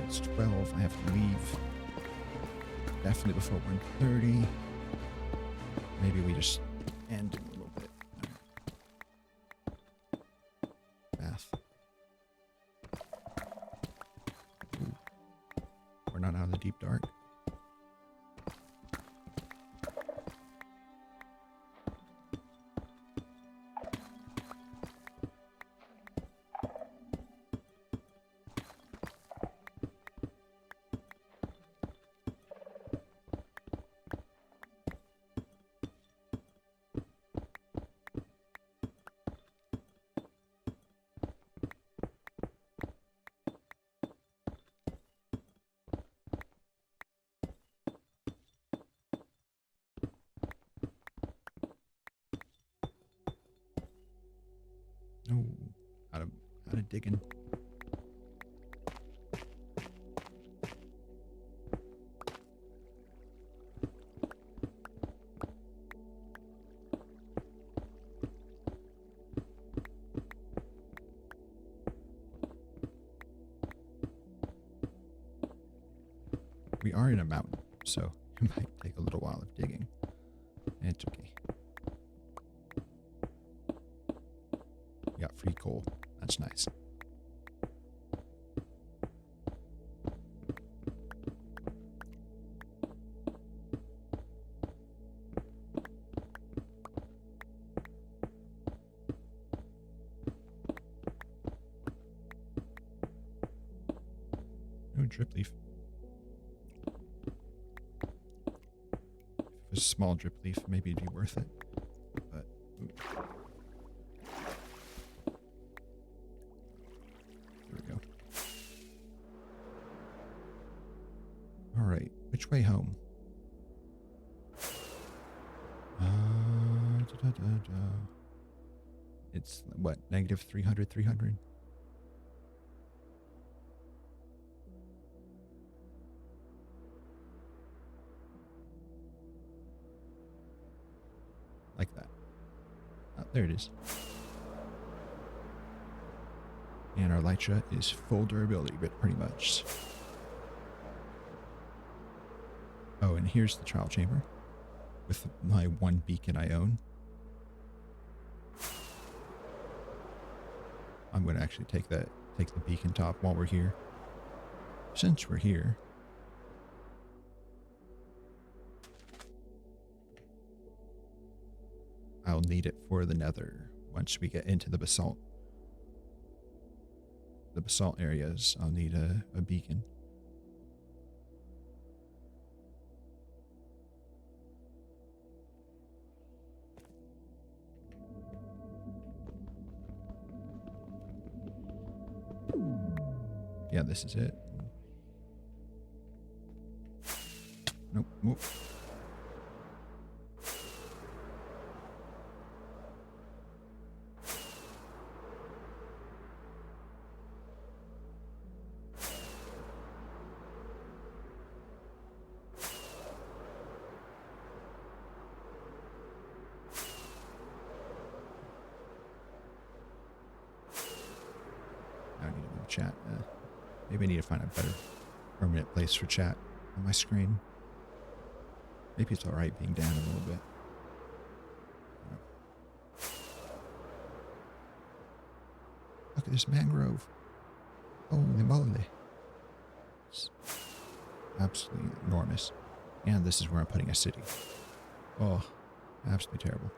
It's 12. I have to leave definitely before 1:30. Maybe we just end in a little bit. Bath. Ooh. We're not out in the deep dark. Oh, out of digging. We are in a mountain, so it might take a little while of digging. It's okay. We got free coal. That's nice. No drip leaf. If it was a small drip leaf, maybe it'd be worth it. But ooh. There we go. All right, which way home? It's what, negative 300, 300? Like that. Oh, there it is. And our Elytra is full durability, but pretty much. Oh, and here's the trial chamber with my one beacon I own. I'm going to actually take the beacon top while we're here. Since we're here, I'll need it for the nether once we get into the basalt. The basalt areas, I'll need a beacon. Yeah, this is it. Nope. Nope. I need to move chat. Maybe I need to find a better permanent place for chat on my screen. Maybe it's alright being down a little bit. Look at this mangrove. Holy moly. It's absolutely enormous. And this is where I'm putting a city. Oh, absolutely terrible.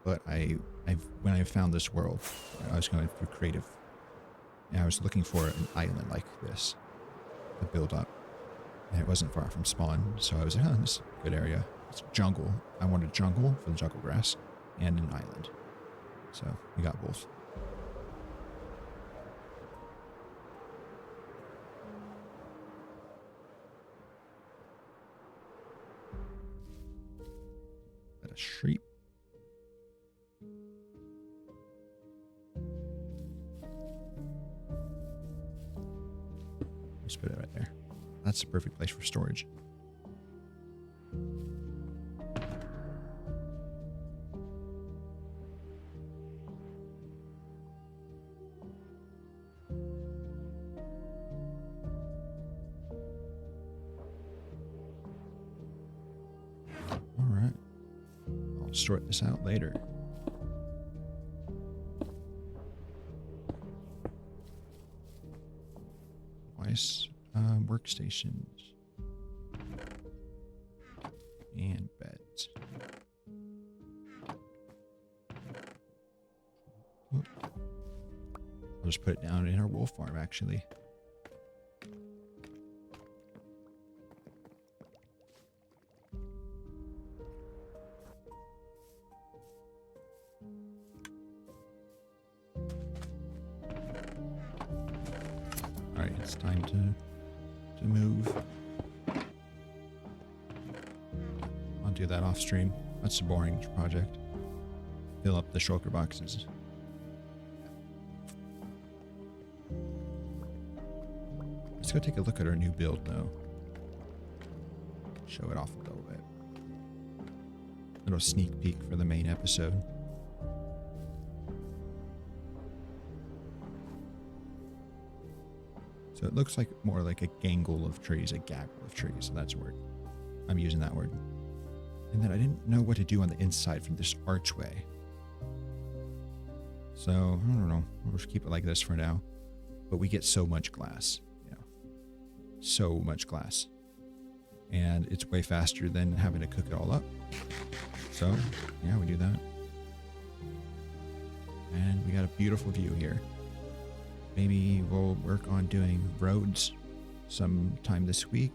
But when I found this world, I was going through creative, and I was looking for an island like this to build up, and it wasn't far from spawn, so I was like, oh, this is a good area. It's jungle. I wanted jungle for the jungle grass, and an island. So we got both. Let us sheep. Just put it right there. That's the perfect place for storage. All right. I'll sort this out later. Workstations and beds. I'll just put it down in our wool farm, actually. All right, it's time to move. I'll do that off stream. That's a boring project. Fill up the shulker boxes. Let's go take a look at our new build though. Show it off a little bit. Little sneak peek for the main episode. So it looks like more like a gangle of trees, a gaggle of trees. So that's a word. I'm using that word. And then I didn't know what to do on the inside from this archway. So I don't know. We'll just keep it like this for now. But we get so much glass, you know, so much glass. And it's way faster than having to cook it all up. So yeah, we do that. And we got a beautiful view here. Maybe we'll work on doing roads sometime this week.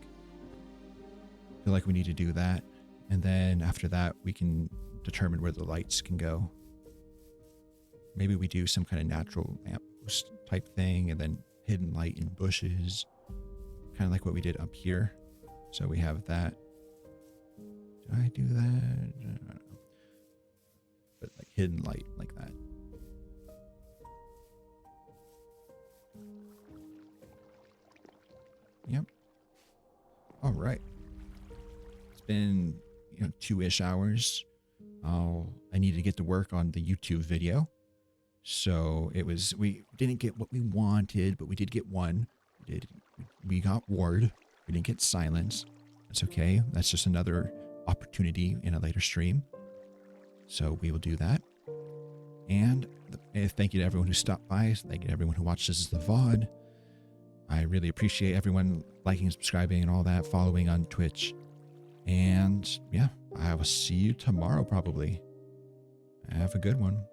Feel like we need to do that. And then after that, we can determine where the lights can go. Maybe we do some kind of natural lamppost type thing and then hidden light in bushes. Kind of like what we did up here. So we have that. Did I do that? I don't know. But like hidden light like that. Yep. All right. It's been, 2-ish hours. I needed to get to work on the YouTube video. So we didn't get what we wanted, but we did get one. We got Ward. We didn't get Silence. That's okay. That's just another opportunity in a later stream. So we will do that. And thank you to everyone who stopped by. Thank you to everyone who watched this as the VOD. I really appreciate everyone liking, subscribing, and all that, following on Twitch. And yeah, I will see you tomorrow probably. Have a good one.